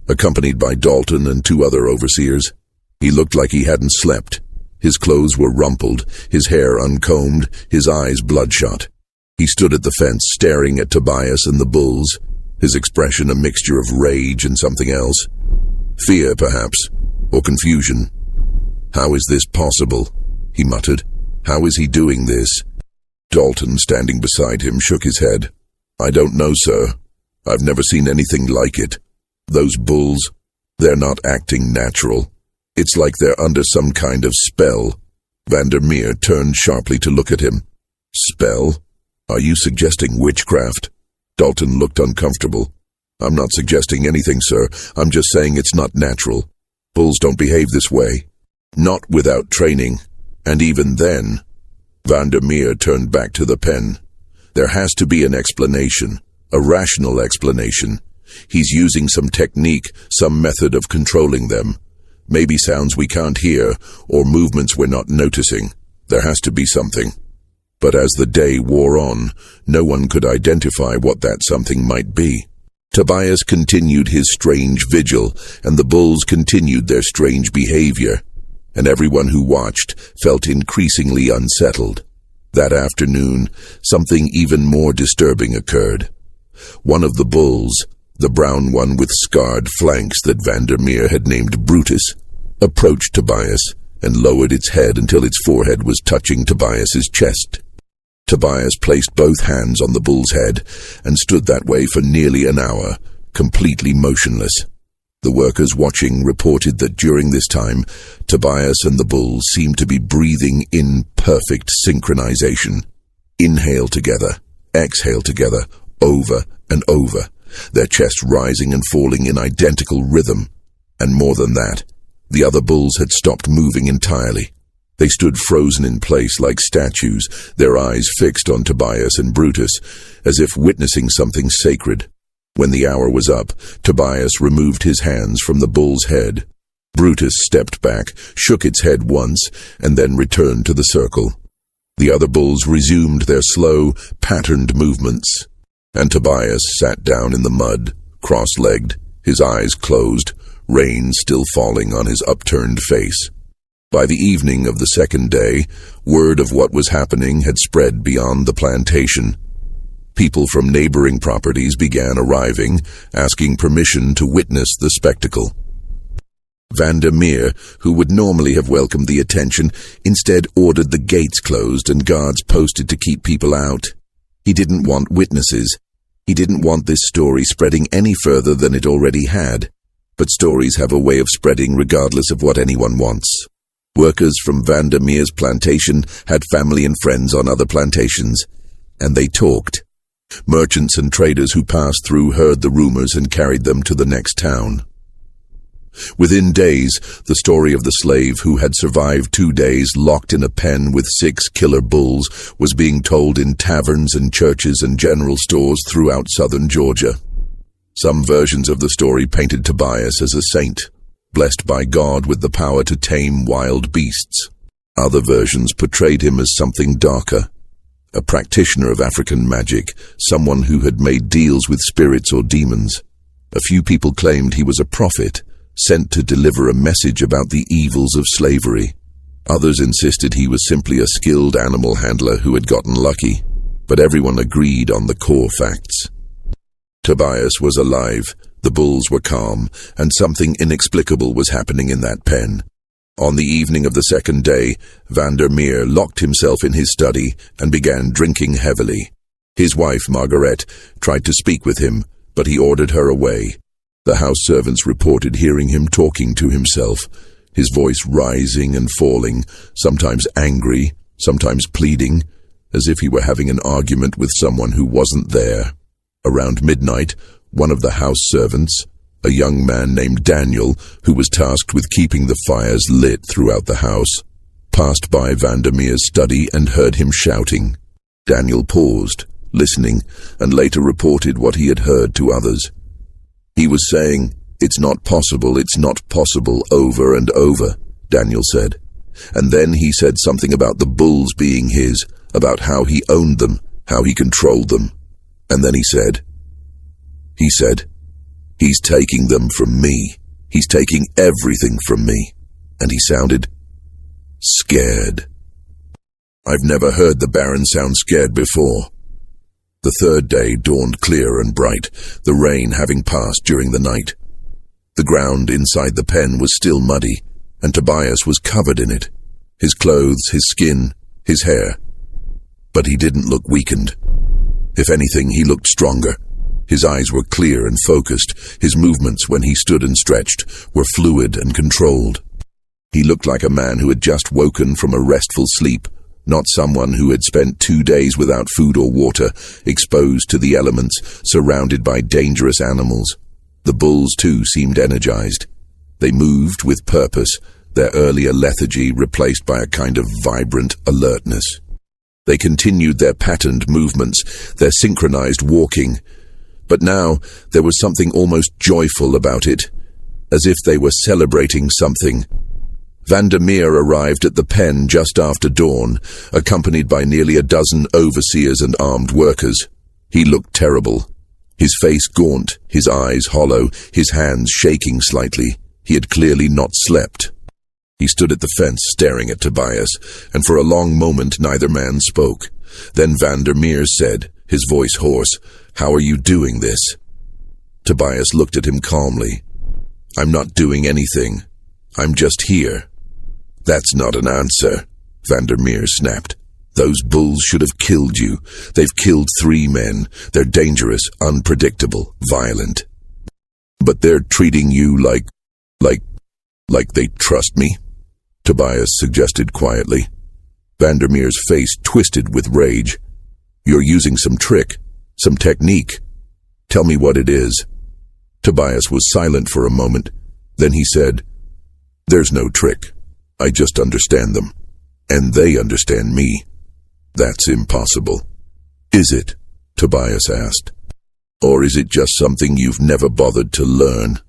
Speaker 1: accompanied by Dalton and 2 other overseers. He looked like he hadn't slept. His clothes were rumpled, his hair uncombed, his eyes bloodshot. He stood at the fence, staring at Tobias and the bulls, his expression a mixture of rage and something else. Fear, perhaps, or confusion. "How is this possible?" he muttered. "How is he doing this?" Dalton, standing beside him, shook his head. "I don't know, sir. I've never seen anything like it. Those bulls, they're not acting natural. It's like they're under some kind of spell." Vandermeer turned sharply to look at him. "Spell? Are you suggesting witchcraft?" Dalton looked uncomfortable. "I'm not suggesting anything, sir. I'm just saying it's not natural. Bulls don't behave this way. Not without training. And even then..." Vandermeer turned back to the pen. "There has to be an explanation, a rational explanation. He's using some technique, some method of controlling them. Maybe sounds we can't hear, or movements we're not noticing. There has to be something." But as the day wore on, no one could identify what that something might be. Tobias continued his strange vigil, and the bulls continued their strange behavior, and everyone who watched felt increasingly unsettled. That afternoon, something even more disturbing occurred. One of the bulls, the brown one with scarred flanks that Vandermeer had named Brutus, approached Tobias and lowered its head until its forehead was touching Tobias's chest. Tobias placed both hands on the bull's head and stood that way for nearly an hour, completely motionless. The workers watching reported that during this time, Tobias and the bulls seemed to be breathing in perfect synchronization. Inhale together, exhale together, over and over, their chests rising and falling in identical rhythm. And more than that, the other bulls had stopped moving entirely. They stood frozen in place like statues, their eyes fixed on Tobias and Brutus, as if witnessing something sacred. When the hour was up, Tobias removed his hands from the bull's head. Brutus stepped back, shook its head once, and then returned to the circle. The other bulls resumed their slow, patterned movements, and Tobias sat down in the mud, cross-legged, his eyes closed, rain still falling on his upturned face. By the evening of the second day, word of what was happening had spread beyond the plantation. People from neighboring properties began arriving, asking permission to witness the spectacle. Vandermeer, who would normally have welcomed the attention, instead ordered the gates closed and guards posted to keep people out. He didn't want witnesses. He didn't want this story spreading any further than it already had. But stories have a way of spreading regardless of what anyone wants. Workers from Vandermeer's plantation had family and friends on other plantations, and they talked. Merchants and traders who passed through heard the rumors and carried them to the next town. Within days, the story of the slave who had survived 2 days locked in a pen with 6 killer bulls was being told in taverns and churches and general stores throughout southern Georgia. Some versions of the story painted Tobias as a saint, blessed by God with the power to tame wild beasts. Other versions portrayed him as something darker, a practitioner of African magic, someone who had made deals with spirits or demons. A few people claimed he was a prophet, sent to deliver a message about the evils of slavery. Others insisted he was simply a skilled animal handler who had gotten lucky, but everyone agreed on the core facts. Tobias was alive, the bulls were calm, and something inexplicable was happening in that pen. On the evening of the second day, Vandermeer locked himself in his study and began drinking heavily. His wife, Margaret, tried to speak with him, but he ordered her away. The house servants reported hearing him talking to himself, his voice rising and falling, sometimes angry, sometimes pleading, as if he were having an argument with someone who wasn't there. Around midnight, one of the house servants, a young man named Daniel, who was tasked with keeping the fires lit throughout the house, passed by Vandermeer's study and heard him shouting. Daniel paused, listening, and later reported what he had heard to others. He was saying, it's not possible, over and over, Daniel said. And then he said something about the bulls being his, about how he owned them, how he controlled them. And then he said, he's taking them from me. He's taking everything from me. And he sounded scared. I've never heard the Baron sound scared before. The third day dawned clear and bright, the rain having passed during the night. The ground inside the pen was still muddy, and Tobias was covered in it. His clothes, his skin, his hair. But he didn't look weakened. If anything, he looked stronger. His eyes were clear and focused. His movements, when he stood and stretched, were fluid and controlled. He looked like a man who had just woken from a restful sleep, not someone who had spent 2 days without food or water, exposed to the elements, surrounded by dangerous animals. The bulls, too, seemed energized. They moved with purpose, their earlier lethargy replaced by a kind of vibrant alertness. They continued their patterned movements, their synchronized walking. But now there was something almost joyful about it, as if they were celebrating something. Vandermeer arrived at the pen just after dawn, accompanied by nearly a dozen overseers and armed workers. He looked terrible, His face gaunt, his eyes hollow, his hands shaking slightly. He had clearly not slept. He stood at the fence staring at Tobias, and for a long moment neither man spoke. Then Vandermeer said, his voice hoarse, "How are you doing this?" Tobias looked at him calmly. "I'm not doing anything. I'm just here." "That's not an answer," Vandermeer snapped. "Those bulls should have killed you. They've killed 3 men. They're dangerous, unpredictable, violent. But they're treating you like they trust me," Tobias suggested quietly. Vandermeer's face twisted with rage. "You're using some trick, some technique. Tell me what it is." Tobias was silent for a moment. Then he said, "There's no trick. I just understand them. And they understand me. That's impossible." "Is it?" Tobias asked. "Or is it just something you've never bothered to learn?"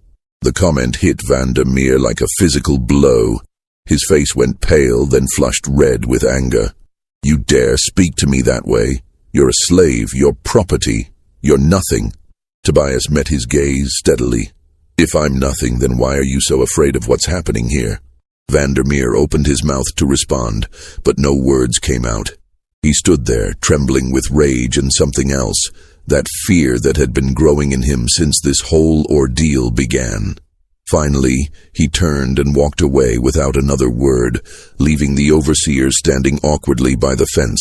Speaker 1: The comment hit Vandermeer like a physical blow. His face went pale, then flushed red with anger. "You dare speak to me that way? You're a slave, you're property, you're nothing." Tobias met his gaze steadily. "If I'm nothing, then why are you so afraid of what's happening here?" Vandermeer opened his mouth to respond, but no words came out. He stood there, trembling with rage and something else, that fear that had been growing in him since this whole ordeal began. Finally, he turned and walked away without another word, leaving the overseer standing awkwardly by the fence.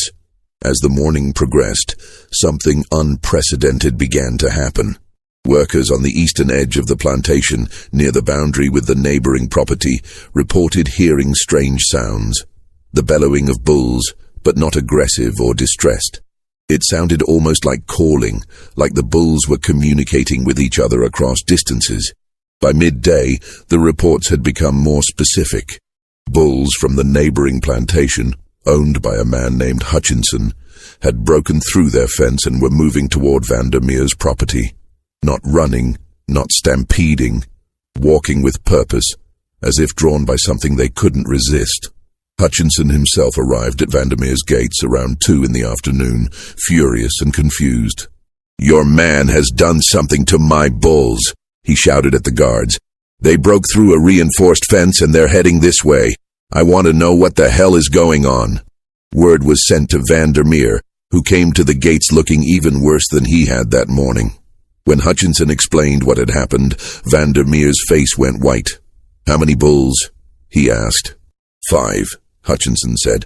Speaker 1: As the morning progressed, something unprecedented began to happen. Workers on the eastern edge of the plantation, near the boundary with the neighboring property, reported hearing strange sounds. The bellowing of bulls, but not aggressive or distressed. It sounded almost like calling, like the bulls were communicating with each other across distances. By midday, the reports had become more specific. Bulls from the neighboring plantation, owned by a man named Hutchinson, had broken through their fence and were moving toward Vandermeer's property. Not running, not stampeding, walking with purpose, as if drawn by something they couldn't resist. Hutchinson himself arrived at Vandermeer's gates around 2 in the afternoon, furious and confused. "Your man has done something to my bulls," he shouted at the guards. "They broke through a reinforced fence and they're heading this way. I want to know what the hell is going on." Word was sent to Vandermeer, who came to the gates looking even worse than he had that morning. When Hutchinson explained what had happened, Vandermeer's face went white. "How many bulls?" he asked. 5, Hutchinson said.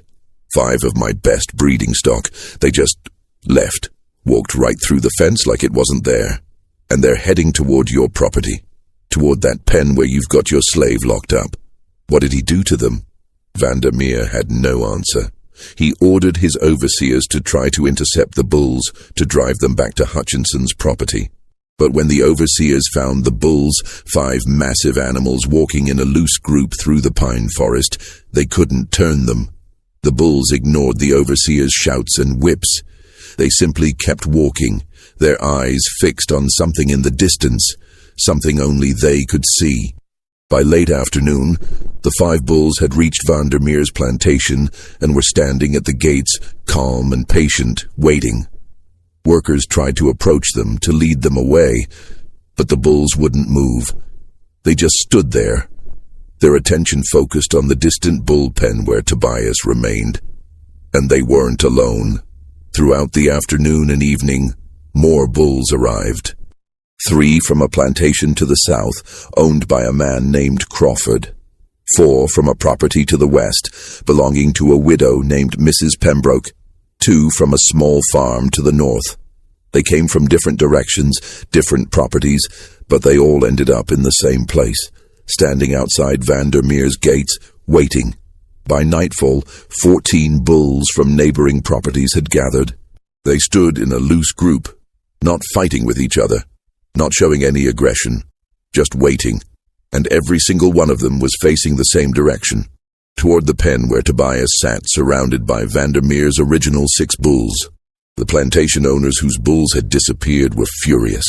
Speaker 1: 5 of my best breeding stock. They just left, walked right through the fence like it wasn't there. And they're heading toward your property, toward that pen where you've got your slave locked up. What did he do to them?" Vandermeer had no answer. He ordered his overseers to try to intercept the bulls, to drive them back to Hutchinson's property. But when the overseers found the bulls, 5 massive animals walking in a loose group through the pine forest, they couldn't turn them. The bulls ignored the overseers' shouts and whips. They simply kept walking, their eyes fixed on something in the distance, something only they could see. By late afternoon, the 5 bulls had reached Vandermeer's plantation and were standing at the gates, calm and patient, waiting. Workers tried to approach them, to lead them away, but the bulls wouldn't move. They just stood there, their attention focused on the distant bullpen where Tobias remained. And they weren't alone. Throughout the afternoon and evening, more bulls arrived. 3 from a plantation to the south, owned by a man named Crawford. 4 from a property to the west, belonging to a widow named Mrs. Pembroke. 2 from a small farm to the north. They came from different directions, different properties, but they all ended up in the same place, standing outside Vandermeer's gates, waiting. By nightfall, 14 bulls from neighboring properties had gathered. They stood in a loose group, not fighting with each other, not showing any aggression, just waiting, and every single one of them was facing the same direction, toward the pen where Tobias sat, surrounded by Vandermeer's original 6 bulls. The plantation owners whose bulls had disappeared were furious.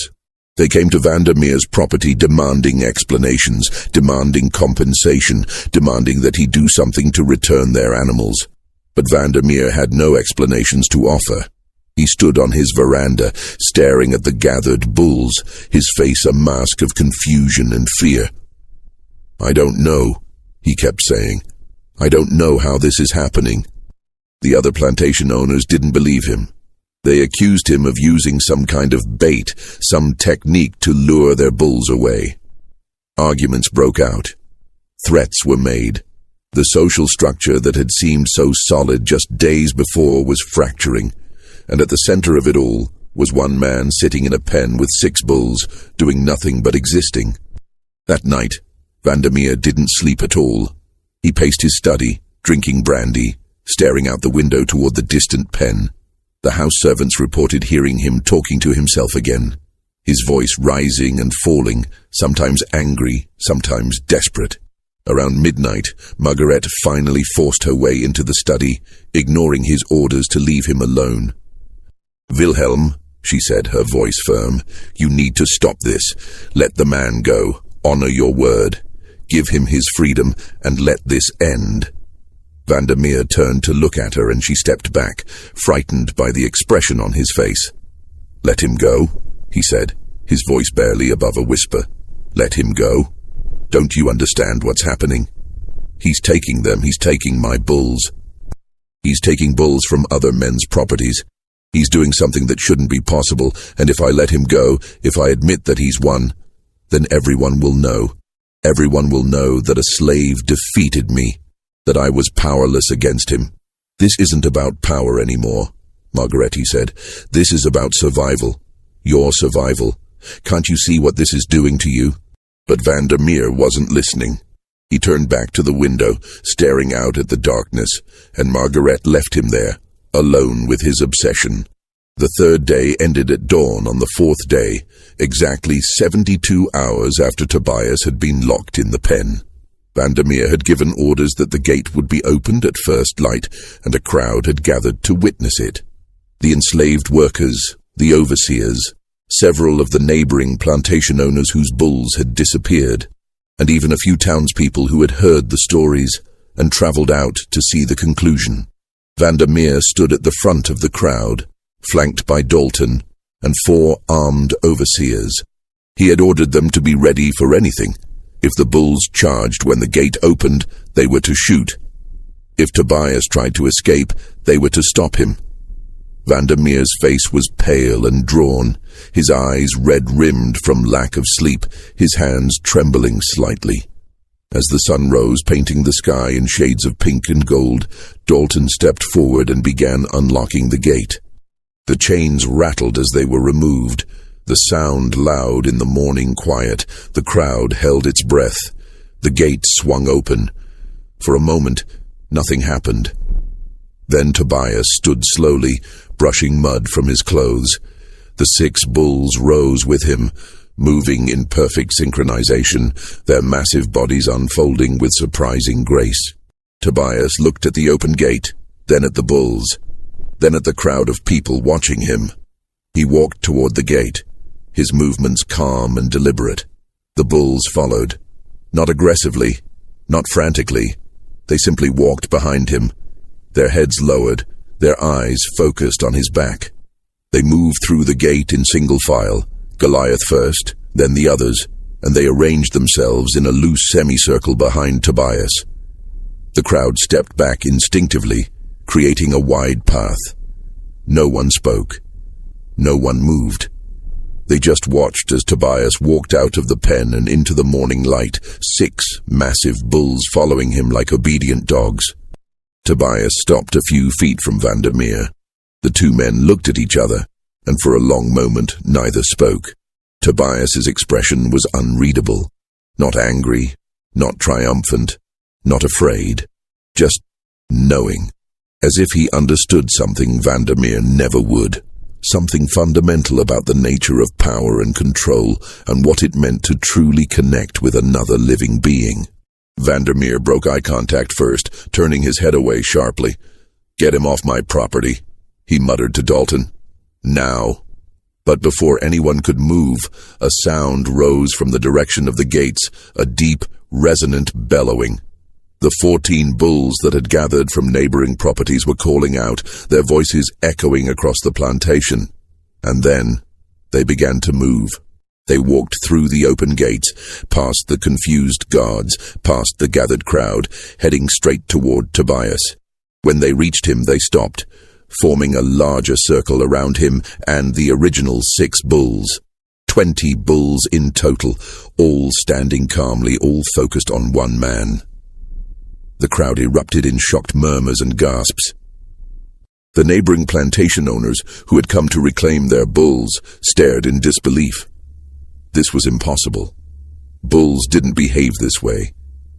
Speaker 1: They came to Vandermeer's property demanding explanations, demanding compensation, demanding that he do something to return their animals. But Vandermeer had no explanations to offer. He stood on his veranda, staring at the gathered bulls, his face a mask of confusion and fear. "I don't know," he kept saying. "I don't know how this is happening." The other plantation owners didn't believe him. They accused him of using some kind of bait, some technique to lure their bulls away. Arguments broke out. Threats were made. The social structure that had seemed so solid just days before was fracturing, and at the center of it all was one man sitting in a pen with 6 bulls, doing nothing but existing. That night, Vandermeer didn't sleep at all. He paced his study, drinking brandy, staring out the window toward the distant pen. The house servants reported hearing him talking to himself again, his voice rising and falling, sometimes angry, sometimes desperate. Around midnight, Margaret finally forced her way into the study, ignoring his orders to leave him alone. "Wilhelm," she said, her voice firm, "you need to stop this. Let the man go. Honor your word. Give him his freedom, and let this end." Vandermeer turned to look at her, and she stepped back, frightened by the expression on his face. "Let him go," he said, his voice barely above a whisper. "Let him go. Don't you understand what's happening? He's taking them. He's taking my bulls. He's taking bulls from other men's properties. He's doing something that shouldn't be possible, and if I let him go, if I admit that he's won, then everyone will know. Everyone will know that a slave defeated me, that I was powerless against him. This isn't about power anymore," Margaretti said. "This is about survival. Your survival. Can't you see what this is doing to you?" But Vandermeer wasn't listening. He turned back to the window, staring out at the darkness, and Margaret left him there, alone with his obsession. The 3rd day ended at dawn on the 4th day, exactly 72 hours after Tobias had been locked in the pen. Vandermeer had given orders that the gate would be opened at first light, and a crowd had gathered to witness it. The enslaved workers, the overseers, several of the neighboring plantation owners whose bulls had disappeared, and even a few townspeople who had heard the stories and traveled out to see the conclusion. Vandermeer stood at the front of the crowd, flanked by Dalton and 4 armed overseers. He had ordered them to be ready for anything. If the bulls charged when the gate opened, they were to shoot. If Tobias tried to escape, they were to stop him. Vandermeer's face was pale and drawn, his eyes red-rimmed from lack of sleep, his hands trembling slightly. As the sun rose, painting the sky in shades of pink and gold, Dalton stepped forward and began unlocking the gate. The chains rattled as they were removed, the sound loud in the morning quiet. The crowd held its breath. The gate swung open. For a moment, nothing happened. Then Tobias stood slowly, brushing mud from his clothes. The 6 bulls rose with him, moving in perfect synchronization, their massive bodies unfolding with surprising grace. Tobias looked at the open gate, then at the bulls, then at the crowd of people watching him. He walked toward the gate, his movements calm and deliberate. The bulls followed, not aggressively, not frantically. They simply walked behind him, their heads lowered, their eyes focused on his back. They moved through the gate in single file, Goliath first, then the others, and they arranged themselves in a loose semicircle behind Tobias. The crowd stepped back instinctively, creating a wide path. No one spoke. No one moved. They just watched as Tobias walked out of the pen and into the morning light, 6 massive bulls following him like obedient dogs. Tobias stopped a few feet from Vandermeer. The 2 men looked at each other, and for a long moment neither spoke. Tobias's expression was unreadable. Not angry, not triumphant, not afraid. Just knowing. As if he understood something Vandermeer never would. Something fundamental about the nature of power and control, and what it meant to truly connect with another living being. Vandermeer broke eye contact first, turning his head away sharply. "Get him off my property," he muttered to Dalton. "Now." But before anyone could move, a sound rose from the direction of the gates, a deep, resonant bellowing. The 14 bulls that had gathered from neighboring properties were calling out, their voices echoing across the plantation. And then they began to move. They walked through the open gates, past the confused guards, past the gathered crowd, heading straight toward Tobias. When they reached him, they stopped, forming a larger circle around him and the original 6 bulls. 20 bulls in total, all standing calmly, all focused on one man. The crowd erupted in shocked murmurs and gasps. The neighboring plantation owners, who had come to reclaim their bulls, stared in disbelief. This was impossible. Bulls didn't behave this way.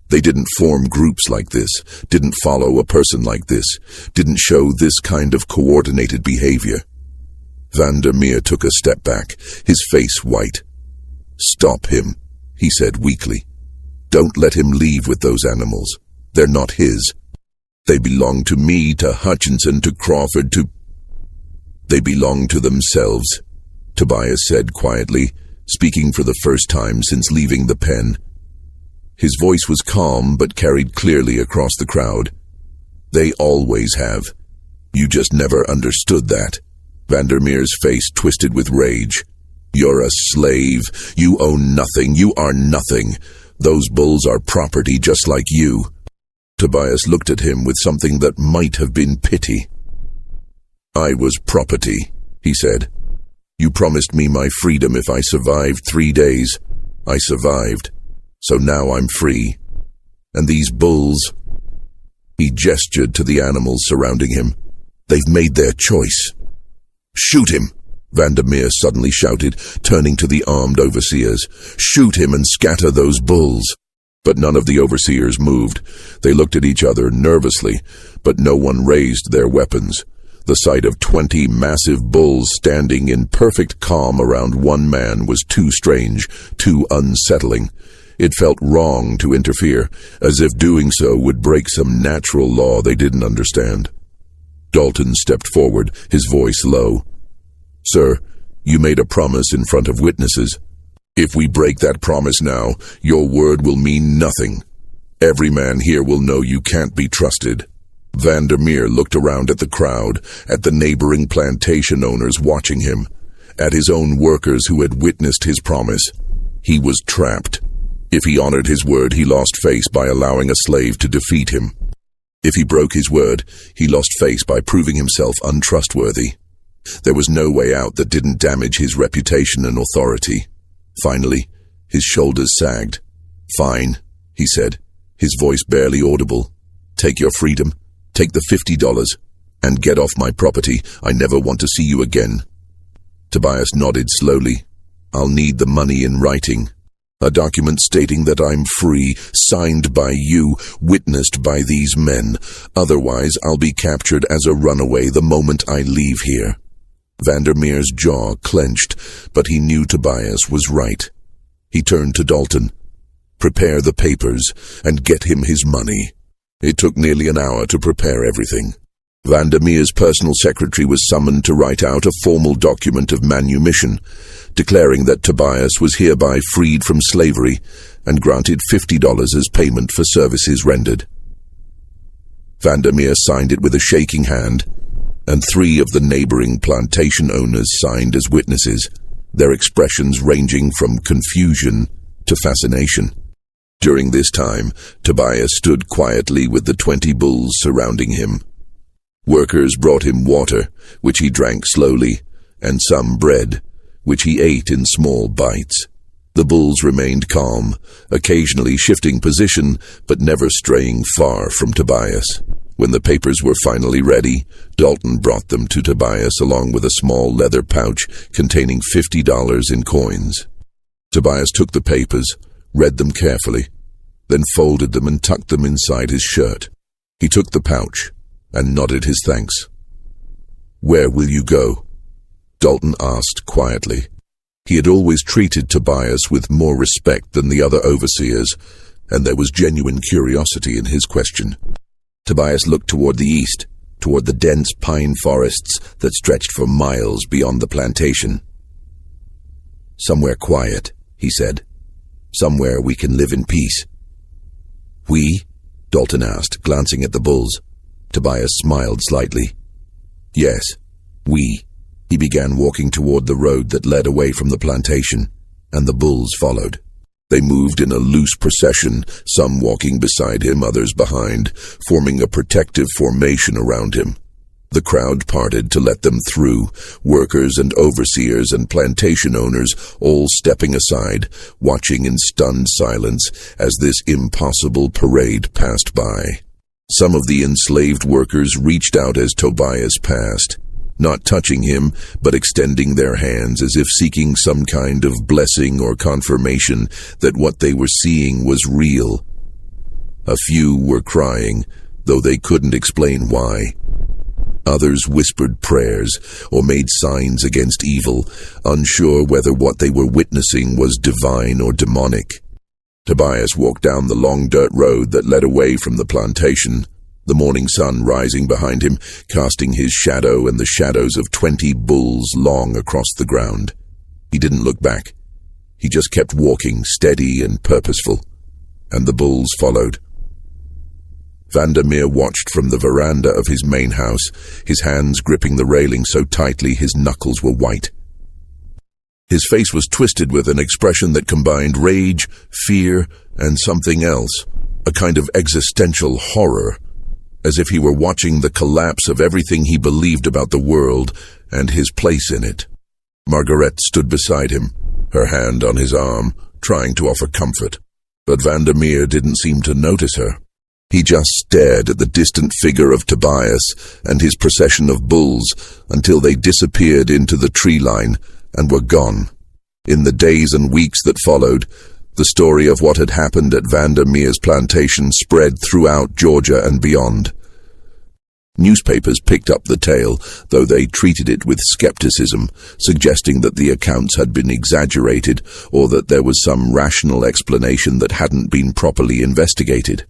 Speaker 1: They didn't form groups like this, didn't follow a person like this, didn't show this kind of coordinated behavior. Vandermeer took a step back, his face white. "Stop him," he said weakly. "Don't let him leave with those animals. They're not his. They belong to me, to Hutchinson, to Crawford, to—" "They belong to themselves," Tobias said quietly, speaking for the first time since leaving the pen. His voice was calm but carried clearly across the crowd. "They always have. You just never understood that." Vandermeer's face twisted with rage. "You're a slave. You own nothing. You are nothing. Those bulls are property just like you." Tobias looked at him with something that might have been pity. "I was property," he said. "You promised me my freedom if I survived 3 days. I survived. So now I'm free. And these bulls—" He gestured to the animals surrounding him. "They've made their choice." "Shoot him!" Vandermeer suddenly shouted, turning to the armed overseers. "Shoot him and scatter those bulls." But none of the overseers moved. They looked at each other nervously, but no one raised their weapons. The sight of 20 massive bulls standing in perfect calm around one man was too strange, too unsettling. It felt wrong to interfere, as if doing so would break some natural law they didn't understand. Dalton stepped forward, his voice low. "Sir, you made a promise in front of witnesses. If we break that promise now, your word will mean nothing. Every man here will know you can't be trusted." Vandermeer looked around at the crowd, at the neighboring plantation owners watching him, at his own workers who had witnessed his promise. He was trapped. If he honored his word, he lost face by allowing a slave to defeat him. If he broke his word, he lost face by proving himself untrustworthy. There was no way out that didn't damage his reputation and authority. Finally, his shoulders sagged. "Fine," he said, his voice barely audible. "Take your freedom, take the $50, and get off my property. I never want to see you again." Tobias nodded slowly. "I'll need the money in writing. A document stating that I'm free, signed by you, witnessed by these men. Otherwise, I'll be captured as a runaway the moment I leave here." Vandermeer's jaw clenched, but he knew Tobias was right. He turned to Dalton. "Prepare the papers and get him his money." It took nearly an hour to prepare everything. Vandermeer's personal secretary was summoned to write out a formal document of manumission, declaring that Tobias was hereby freed from slavery and granted $50 as payment for services rendered. Vandermeer signed it with a shaking hand, and 3 of the neighboring plantation owners signed as witnesses, their expressions ranging from confusion to fascination. During this time, Tobias stood quietly with the 20 bulls surrounding him. Workers brought him water, which he drank slowly, and some bread, which he ate in small bites. The bulls remained calm, occasionally shifting position, but never straying far from Tobias. When the papers were finally ready, Dalton brought them to Tobias along with a small leather pouch containing $50 in coins. Tobias took the papers, read them carefully, then folded them and tucked them inside his shirt. He took the pouch and nodded his thanks. "Where will you go?" Dalton asked quietly. He had always treated Tobias with more respect than the other overseers, and there was genuine curiosity in his question. Tobias looked toward the east, toward the dense pine forests that stretched for miles beyond the plantation. "Somewhere quiet," he said. "Somewhere we can live in peace." "We?" Dalton asked, glancing at the bulls. Tobias smiled slightly. Yes, we. He began walking toward the road that led away from the plantation, and the bulls followed. They moved in a loose procession, some walking beside him, others behind, forming a protective formation around him. The crowd parted to let them through, workers and overseers and plantation owners all stepping aside, watching in stunned silence as this impossible parade passed by. Some of the enslaved workers reached out as Tobias passed, not touching him, but extending their hands as if seeking some kind of blessing or confirmation that what they were seeing was real. A few were crying, though they couldn't explain why. Others whispered prayers or made signs against evil, unsure whether what they were witnessing was divine or demonic. Tobias walked down the long dirt road that led away from the plantation, the morning sun rising behind him, casting his shadow and the shadows of 20 bulls long across the ground. He didn't look back. He just kept walking, steady and purposeful, and the bulls followed. Vandermeer watched from the veranda of his main house, his hands gripping the railing so tightly his knuckles were white. His face was twisted with an expression that combined rage, fear, and something else, a kind of existential horror, as if he were watching the collapse of everything he believed about the world and his place in it. Margaret stood beside him, her hand on his arm, trying to offer comfort, but Vandermeer didn't seem to notice her. He just stared at the distant figure of Tobias and his procession of bulls until they disappeared into the tree line and were gone. In the days and weeks that followed, the story of what had happened at Vandermeer's plantation spread throughout Georgia and beyond. Newspapers picked up the tale, though they treated it with skepticism, suggesting that the accounts had been exaggerated or that there was some rational explanation that hadn't been properly investigated.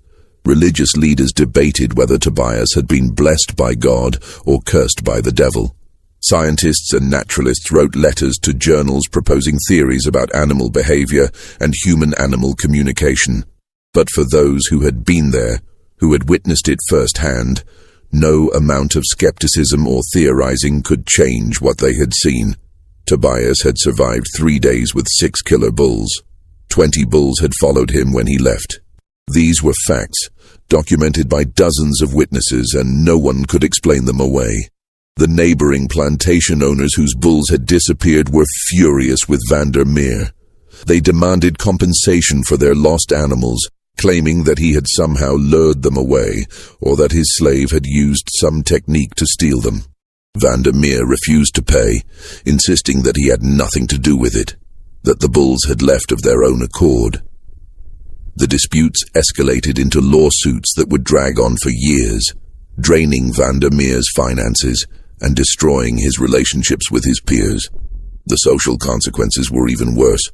Speaker 1: Religious leaders debated whether Tobias had been blessed by God or cursed by the devil. Scientists and naturalists wrote letters to journals proposing theories about animal behavior and human-animal communication. But for those who had been there, who had witnessed it firsthand, no amount of skepticism or theorizing could change what they had seen. Tobias had survived 3 days with 6 killer bulls. 20 bulls had followed him when he left. These were facts, documented by dozens of witnesses, and no one could explain them away. The neighboring plantation owners whose bulls had disappeared were furious with Vandermeer. They demanded compensation for their lost animals, claiming that he had somehow lured them away, or that his slave had used some technique to steal them. Vandermeer refused to pay, insisting that he had nothing to do with it, that the bulls had left of their own accord. The disputes escalated into lawsuits that would drag on for years, draining Vandermeer's finances and destroying his relationships with his peers. The social consequences were even worse.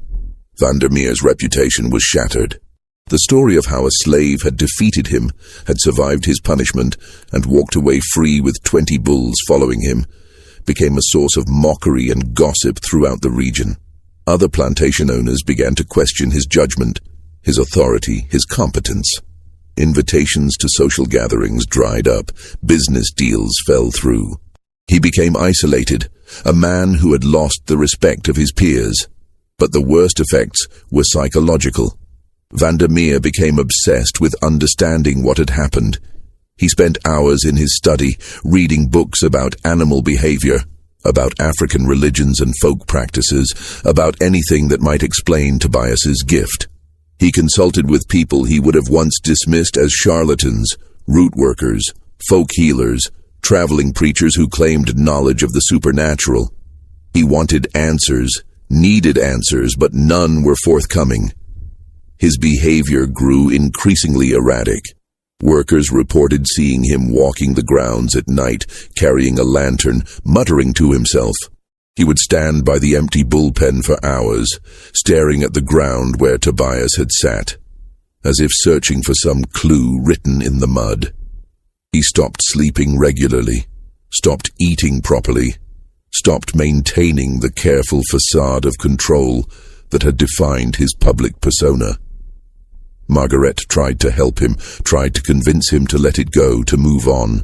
Speaker 1: Vandermeer's reputation was shattered. The story of how a slave had defeated him, had survived his punishment, and walked away free with 20 bulls following him, became a source of mockery and gossip throughout the region. Other plantation owners began to question his judgment, his authority, his competence. Invitations to social gatherings dried up, business deals fell through. He became isolated, a man who had lost the respect of his peers. But the worst effects were psychological. Vandermeer became obsessed with understanding what had happened. He spent hours in his study, reading books about animal behavior, about African religions and folk practices, about anything that might explain Tobias's gift. He consulted with people he would have once dismissed as charlatans, root workers, folk healers, traveling preachers who claimed knowledge of the supernatural. He wanted answers, needed answers, but none were forthcoming. His behavior grew increasingly erratic. Workers reported seeing him walking the grounds at night, carrying a lantern, muttering to himself. He would stand by the empty bullpen for hours, staring at the ground where Tobias had sat, as if searching for some clue written in the mud. He stopped sleeping regularly, stopped eating properly, stopped maintaining the careful facade of control that had defined his public persona. Margaret tried to help him, tried to convince him to let it go, to move on.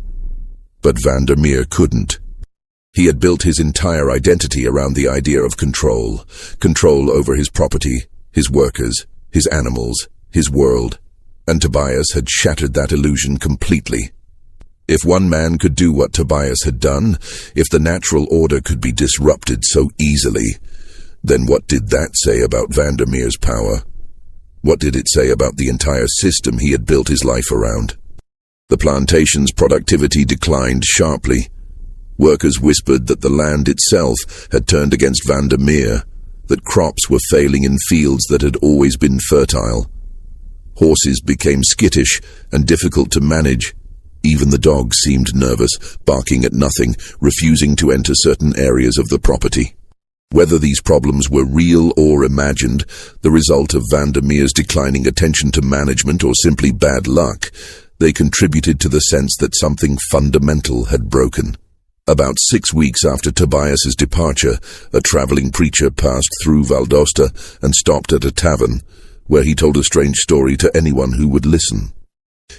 Speaker 1: But Vandermeer couldn't. He had built his entire identity around the idea of control. Control over his property, his workers, his animals, his world. And Tobias had shattered that illusion completely. If one man could do what Tobias had done, if the natural order could be disrupted so easily, then what did that say about Vandermeer's power? What did it say about the entire system he had built his life around? The plantation's productivity declined sharply. Workers whispered that the land itself had turned against Vandermeer, that crops were failing in fields that had always been fertile. Horses became skittish and difficult to manage. Even the dogs seemed nervous, barking at nothing, refusing to enter certain areas of the property. Whether these problems were real or imagined, the result of Vandermeer's declining attention to management or simply bad luck, they contributed to the sense that something fundamental had broken. About 6 weeks after Tobias's departure, a traveling preacher passed through Valdosta and stopped at a tavern, where he told a strange story to anyone who would listen.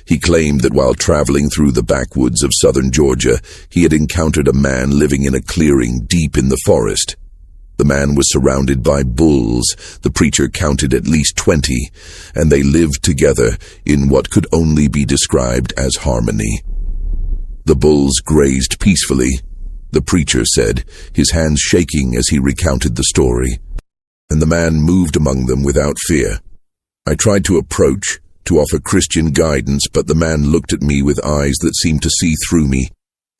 Speaker 1: He claimed that while traveling through the backwoods of southern Georgia, he had encountered a man living in a clearing deep in the forest. The man was surrounded by bulls. The preacher counted at least 20, and they lived together in what could only be described as harmony. The bulls grazed peacefully, the preacher said, his hands shaking as he recounted the story. And the man moved among them without fear. I tried to approach, to offer Christian guidance, but the man looked at me with eyes that seemed to see through me,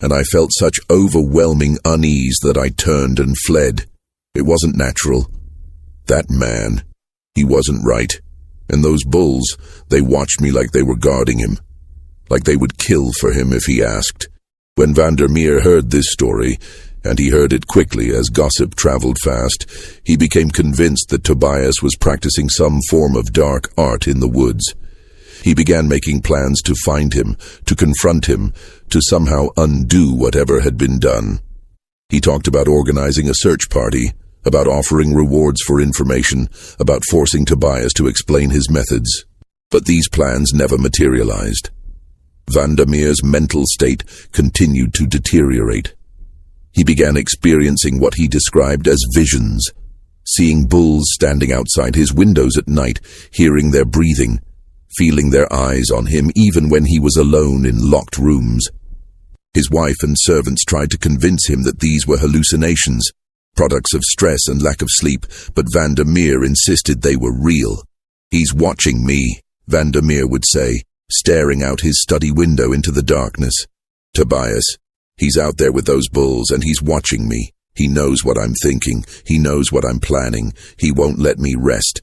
Speaker 1: and I felt such overwhelming unease that I turned and fled. It wasn't natural. That man, he wasn't right. And those bulls, they watched me like they were guarding him, like they would kill for him if he asked. When Vandermeer heard this story, and he heard it quickly as gossip traveled fast, he became convinced that Tobias was practicing some form of dark art in the woods. He began making plans to find him, to confront him, to somehow undo whatever had been done. He talked about organizing a search party, about offering rewards for information, about forcing Tobias to explain his methods. But these plans never materialized. Vandermeer's mental state continued to deteriorate. He began experiencing what he described as visions, seeing bulls standing outside his windows at night, hearing their breathing, feeling their eyes on him even when he was alone in locked rooms. His wife and servants tried to convince him that these were hallucinations, products of stress and lack of sleep, but Vandermeer insisted they were real. "He's watching me," Vandermeer would say, staring out his study window into the darkness. "Tobias, he's out there with those bulls and he's watching me. He knows what I'm thinking. He knows what I'm planning. He won't let me rest."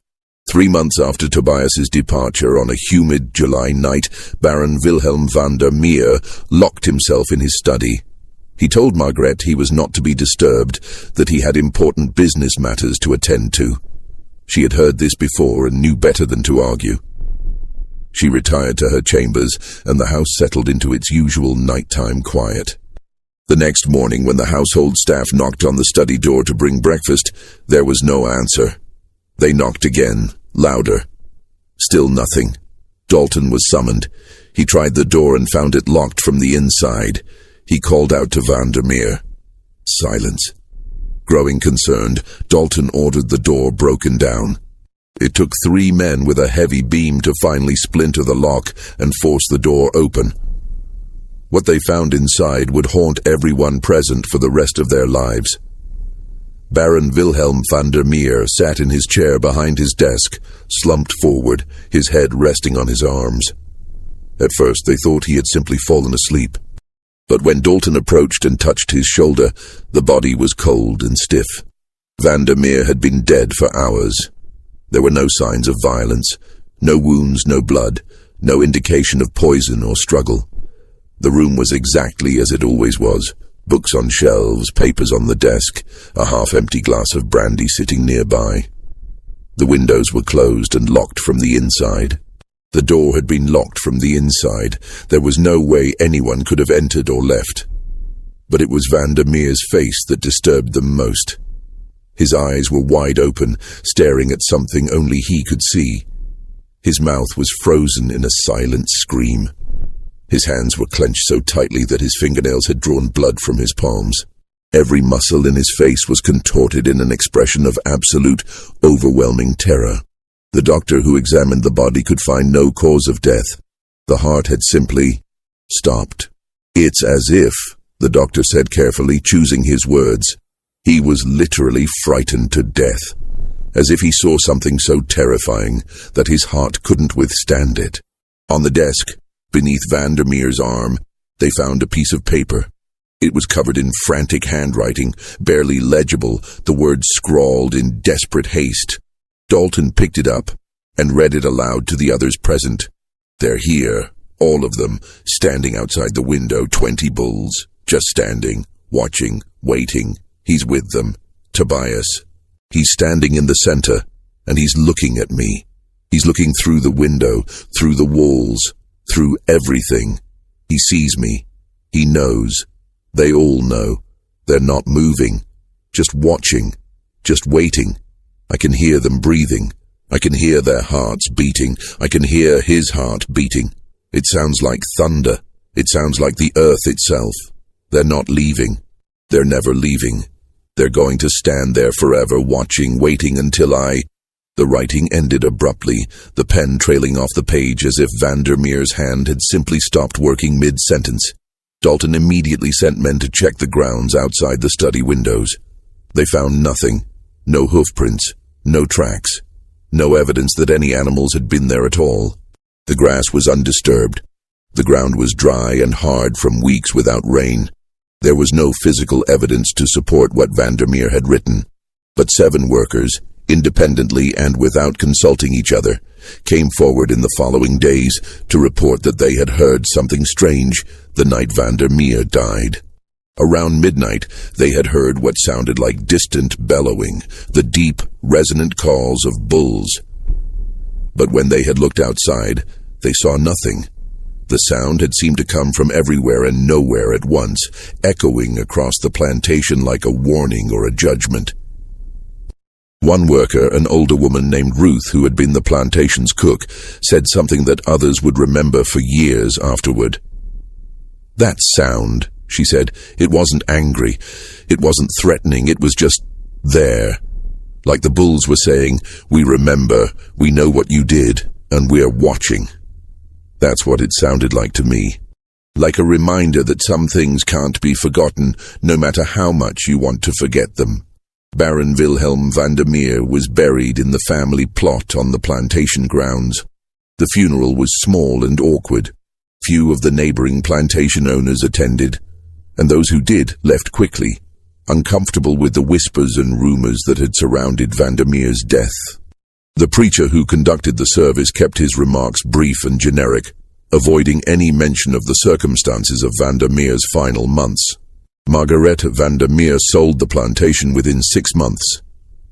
Speaker 1: 3 months after Tobias's departure, on a humid July night, Baron Wilhelm Vandermeer locked himself in his study. He told Margaret he was not to be disturbed, that he had important business matters to attend to. She had heard this before and knew better than to argue. She retired to her chambers, and the house settled into its usual nighttime quiet. The next morning, when the household staff knocked on the study door to bring breakfast, there was no answer. They knocked again, louder. Still nothing. Dalton was summoned. He tried the door and found it locked from the inside. He called out to Vandermeer. Silence. Growing concerned, Dalton ordered the door broken down. It took 3 men with a heavy beam to finally splinter the lock and force the door open. What they found inside would haunt everyone present for the rest of their lives. Baron Wilhelm Vandermeer sat in his chair behind his desk, slumped forward, his head resting on his arms. At first they thought he had simply fallen asleep. But when Dalton approached and touched his shoulder, the body was cold and stiff. Vandermeer had been dead for hours. There were no signs of violence, no wounds, no blood, no indication of poison or struggle. The room was exactly as it always was. Books on shelves, papers on the desk, a half-empty glass of brandy sitting nearby. The windows were closed and locked from the inside. The door had been locked from the inside. There was no way anyone could have entered or left. But it was Vandermeer's face that disturbed them most. His eyes were wide open, staring at something only he could see. His mouth was frozen in a silent scream. His hands were clenched so tightly that his fingernails had drawn blood from his palms. Every muscle in his face was contorted in an expression of absolute, overwhelming terror. The doctor who examined the body could find no cause of death. The heart had simply stopped. "It's as if," the doctor said carefully, choosing his words, "he was literally frightened to death, as if he saw something so terrifying that his heart couldn't withstand it." On the desk, beneath Vandermeer's arm, they found a piece of paper. It was covered in frantic handwriting, barely legible, the words scrawled in desperate haste. Dalton picked it up and read it aloud to the others present. "They're here, all of them, standing outside the window, 20 bulls, just standing, watching, waiting. He's with them, Tobias. He's standing in the center, and he's looking at me. He's looking through the window, through the walls, through everything. He sees me. He knows. They all know. They're not moving, just watching, just waiting. I can hear them breathing. I can hear their hearts beating. I can hear his heart beating. It sounds like thunder. It sounds like the earth itself. They're not leaving. They're never leaving. They're going to stand there forever, watching, waiting until I—" The writing ended abruptly, the pen trailing off the page as if Vandermeer's hand had simply stopped working mid-sentence. Dalton immediately sent men to check the grounds outside the study windows. They found nothing. No hoofprints, no tracks, no evidence that any animals had been there at all. The grass was undisturbed. The ground was dry and hard from weeks without rain. There was no physical evidence to support what Vandermeer had written. But 7 workers, independently and without consulting each other, came forward in the following days to report that they had heard something strange the night Vandermeer died. Around midnight, they had heard what sounded like distant bellowing, the deep, resonant calls of bulls. But when they had looked outside, they saw nothing. The sound had seemed to come from everywhere and nowhere at once, echoing across the plantation like a warning or a judgment. One worker, an older woman named Ruth, who had been the plantation's cook, said something that others would remember for years afterward. "That sound," she said, "it wasn't angry, it wasn't threatening, it was just there. Like the bulls were saying, 'We remember, we know what you did, and we're watching.' That's what it sounded like to me. Like a reminder that some things can't be forgotten, no matter how much you want to forget them." Baron Wilhelm Vandermeer was buried in the family plot on the plantation grounds. The funeral was small and awkward. Few of the neighboring plantation owners attended, and those who did left quickly, uncomfortable with the whispers and rumors that had surrounded Vandermeer's death. The preacher who conducted the service kept his remarks brief and generic, avoiding any mention of the circumstances of Vandermeer's final months. Margarethe Vandermeer sold the plantation within 6 months.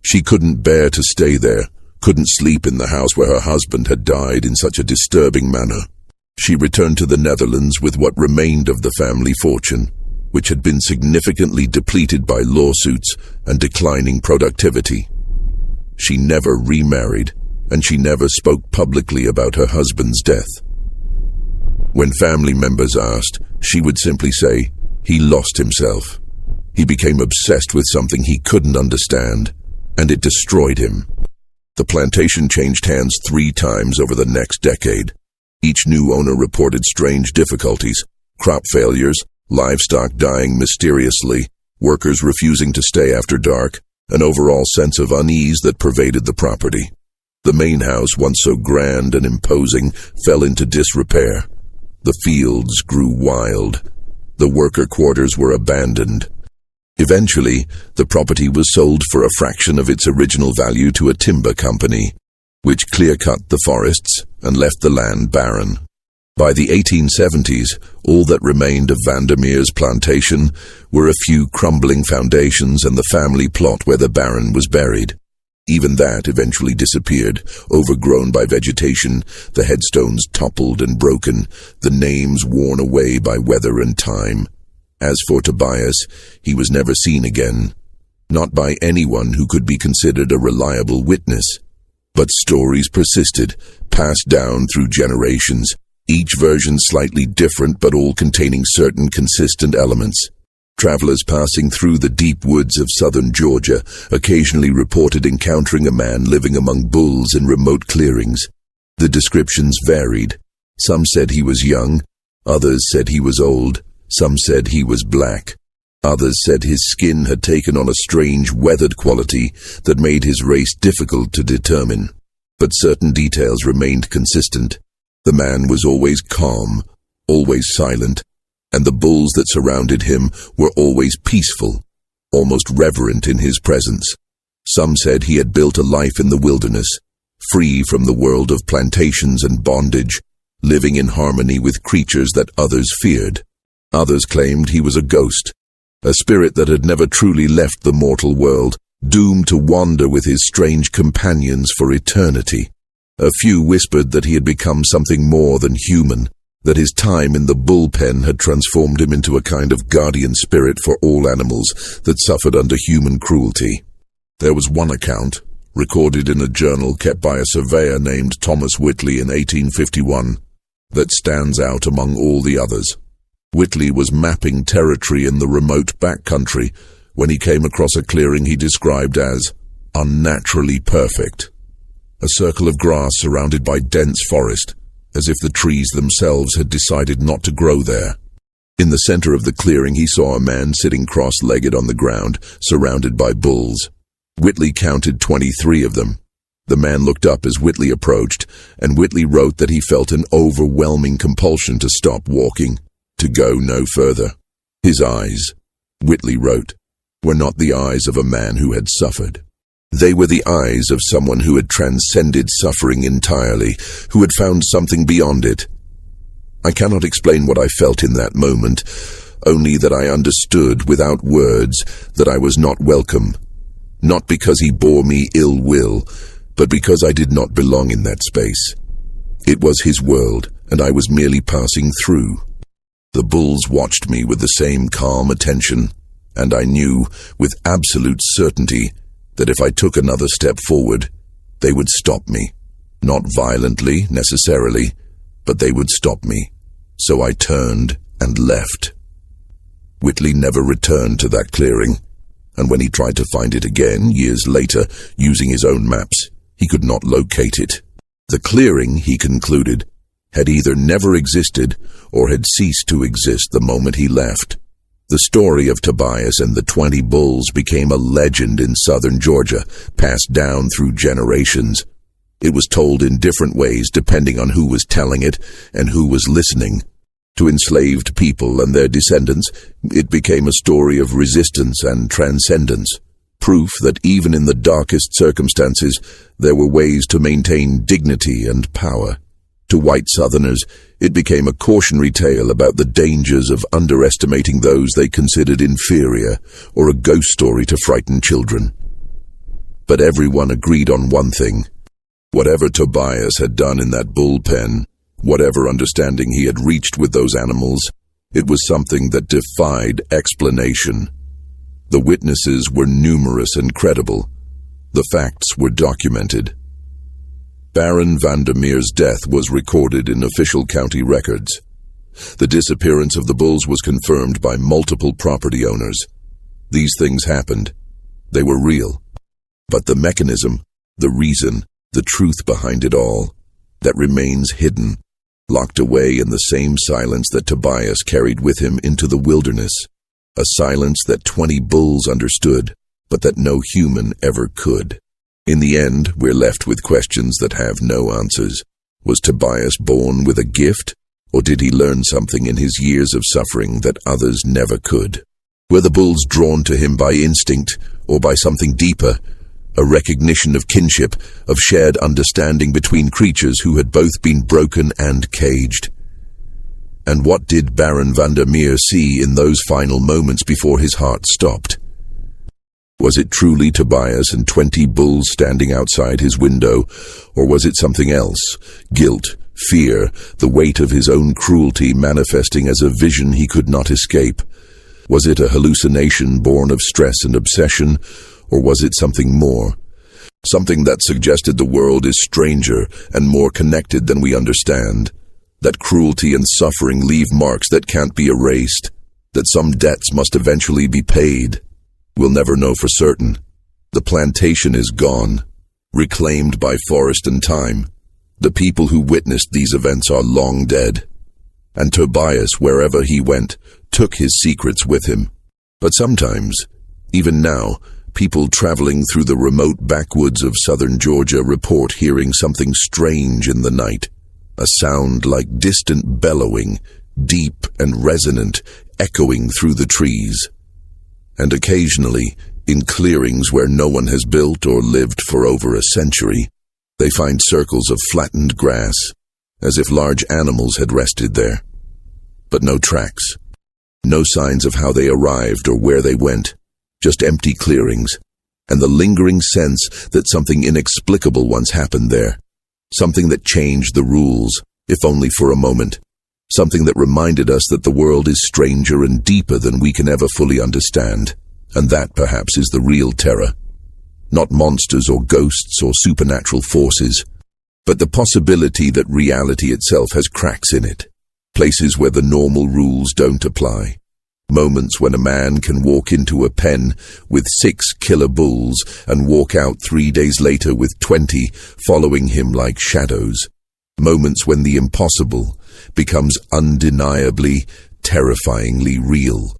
Speaker 1: She couldn't bear to stay there, couldn't sleep in the house where her husband had died in such a disturbing manner. She returned to the Netherlands with what remained of the family fortune, which had been significantly depleted by lawsuits and declining productivity. She never remarried, and she never spoke publicly about her husband's death. When family members asked, she would simply say, "He lost himself. He became obsessed with something he couldn't understand, and it destroyed him." The plantation changed hands 3 times over the next decade. Each new owner reported strange difficulties, crop failures, livestock dying mysteriously, workers refusing to stay after dark, an overall sense of unease that pervaded the property. The main house, once so grand and imposing, fell into disrepair. The fields grew wild. The worker quarters were abandoned. Eventually, the property was sold for a fraction of its original value to a timber company, which clear-cut the forests and left the land barren. By the 1870s, all that remained of Vandermeer's plantation were a few crumbling foundations and the family plot where the Baron was buried. Even that eventually disappeared, overgrown by vegetation, the headstones toppled and broken, the names worn away by weather and time. As for Tobias, he was never seen again, not by anyone who could be considered a reliable witness. But stories persisted, passed down through generations, each version slightly different but all containing certain consistent elements. Travelers passing through the deep woods of southern Georgia occasionally reported encountering a man living among bulls in remote clearings. The descriptions varied. Some said he was young, others said he was old, some said he was black. Others said his skin had taken on a strange weathered quality that made his race difficult to determine. But certain details remained consistent. The man was always calm, always silent, and the bulls that surrounded him were always peaceful, almost reverent in his presence. Some said he had built a life in the wilderness, free from the world of plantations and bondage, living in harmony with creatures that others feared. Others claimed he was a ghost, a spirit that had never truly left the mortal world, doomed to wander with his strange companions for eternity. A few whispered that he had become something more than human, that his time in the bullpen had transformed him into a kind of guardian spirit for all animals that suffered under human cruelty. There was one account, recorded in a journal kept by a surveyor named Thomas Whitley in 1851, that stands out among all the others. Whitley was mapping territory in the remote backcountry when he came across a clearing he described as unnaturally perfect. A circle of grass surrounded by dense forest, as if the trees themselves had decided not to grow there. In the center of the clearing he saw a man sitting cross-legged on the ground, surrounded by bulls. Whitley counted 23 of them. The man looked up as Whitley approached, and Whitley wrote that he felt an overwhelming compulsion to stop walking, to go no further. His eyes, Whitley wrote, were not the eyes of a man who had suffered. They were the eyes of someone who had transcended suffering entirely, who had found something beyond it. I cannot explain what I felt in that moment, only that I understood without words that I was not welcome, not because he bore me ill will, but because I did not belong in that space. It was his world, and I was merely passing through. The bulls watched me with the same calm attention, and I knew, with absolute certainty, that if I took another step forward, they would stop me. Not violently, necessarily, but they would stop me. So I turned and left. Whitley never returned to that clearing, and when he tried to find it again, years later, using his own maps, he could not locate it. The clearing, he concluded, had either never existed or had ceased to exist the moment he left. The story of Tobias and the 20 bulls became a legend in southern Georgia, passed down through generations. It was told in different ways depending on who was telling it and who was listening. To enslaved people and their descendants, it became a story of resistance and transcendence, proof that even in the darkest circumstances, there were ways to maintain dignity and power. To white Southerners, it became a cautionary tale about the dangers of underestimating those they considered inferior, or a ghost story to frighten children. But everyone agreed on one thing. Whatever Tobias had done in that bullpen, whatever understanding he had reached with those animals, it was something that defied explanation. The witnesses were numerous and credible. The facts were documented. Baron Vandermeer's death was recorded in official county records. The disappearance of the bulls was confirmed by multiple property owners. These things happened. They were real. But the mechanism, the reason, the truth behind it all, that remains hidden, locked away in the same silence that Tobias carried with him into the wilderness, a silence that 20 bulls understood, but that no human ever could. In the end, we're left with questions that have no answers. Was Tobias born with a gift, or did he learn something in his years of suffering that others never could? Were the bulls drawn to him by instinct, or by something deeper, a recognition of kinship, of shared understanding between creatures who had both been broken and caged? And what did Baron Vandermeer see in those final moments before his heart stopped? Was it truly Tobias and 20 bulls standing outside his window, or was it something else? Guilt, fear, the weight of his own cruelty manifesting as a vision he could not escape. Was it a hallucination born of stress and obsession, or was it something more? Something that suggested the world is stranger and more connected than we understand, that cruelty and suffering leave marks that can't be erased, that some debts must eventually be paid. We'll never know for certain. The plantation is gone, reclaimed by forest and time. The people who witnessed these events are long dead. And Tobias, wherever he went, took his secrets with him. But sometimes, even now, people traveling through the remote backwoods of southern Georgia report hearing something strange in the night, a sound like distant bellowing, deep and resonant, echoing through the trees. And occasionally, in clearings where no one has built or lived for over a century, they find circles of flattened grass, as if large animals had rested there. But no tracks, no signs of how they arrived or where they went, just empty clearings, and the lingering sense that something inexplicable once happened there, something that changed the rules, if only for a moment, something that reminded us that the world is stranger and deeper than we can ever fully understand, and that perhaps is the real terror. Not monsters or ghosts or supernatural forces, but the possibility that reality itself has cracks in it, places where the normal rules don't apply. Moments when a man can walk into a pen with 6 killer bulls and walk out 3 days later with 20 following him like shadows. Moments when the impossible becomes undeniably, terrifyingly real.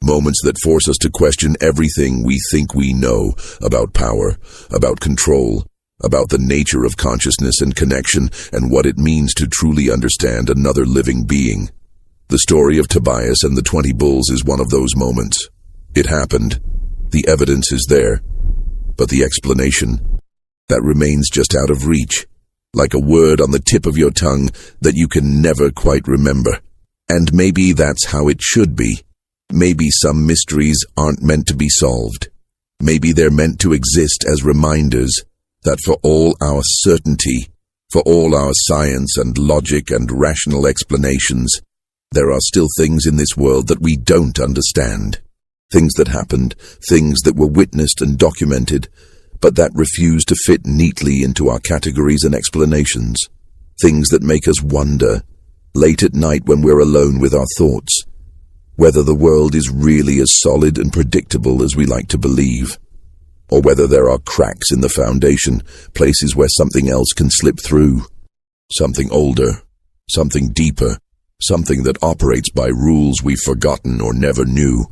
Speaker 1: Moments that force us to question everything we think we know about power, about control, about the nature of consciousness and connection, and what it means to truly understand another living being. The story of Tobias and the 20 bulls is one of those moments. It happened. The evidence is there. But the explanation, that remains just out of reach, like a word on the tip of your tongue that you can never quite remember. And maybe that's how it should be. Maybe some mysteries aren't meant to be solved. Maybe they're meant to exist as reminders that for all our certainty, for all our science and logic and rational explanations, there are still things in this world that we don't understand. Things that happened, things that were witnessed and documented, but that refuse to fit neatly into our categories and explanations. Things that make us wonder, late at night when we're alone with our thoughts, whether the world is really as solid and predictable as we like to believe, or whether there are cracks in the foundation, places where something else can slip through. Something older, something deeper, something that operates by rules we've forgotten or never knew.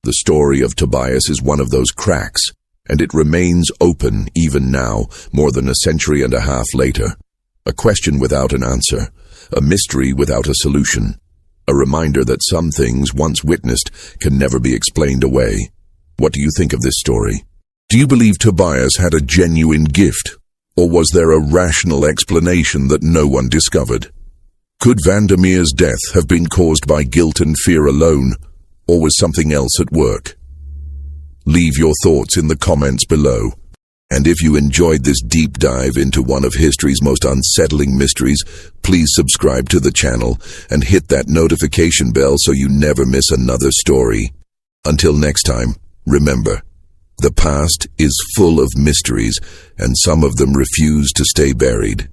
Speaker 1: The story of Tobias is one of those cracks, and it remains open even now, more than a century and a half later. A question without an answer, a mystery without a solution, a reminder that some things once witnessed can never be explained away. What do you think of this story? Do you believe Tobias had a genuine gift, or was there a rational explanation that no one discovered? Could Vandermeer's death have been caused by guilt and fear alone, or was something else at work? Leave your thoughts in the comments below. And if you enjoyed this deep dive into one of history's most unsettling mysteries, please subscribe to the channel and hit that notification bell so you never miss another story. Until next time, remember, the past is full of mysteries, and some of them refuse to stay buried.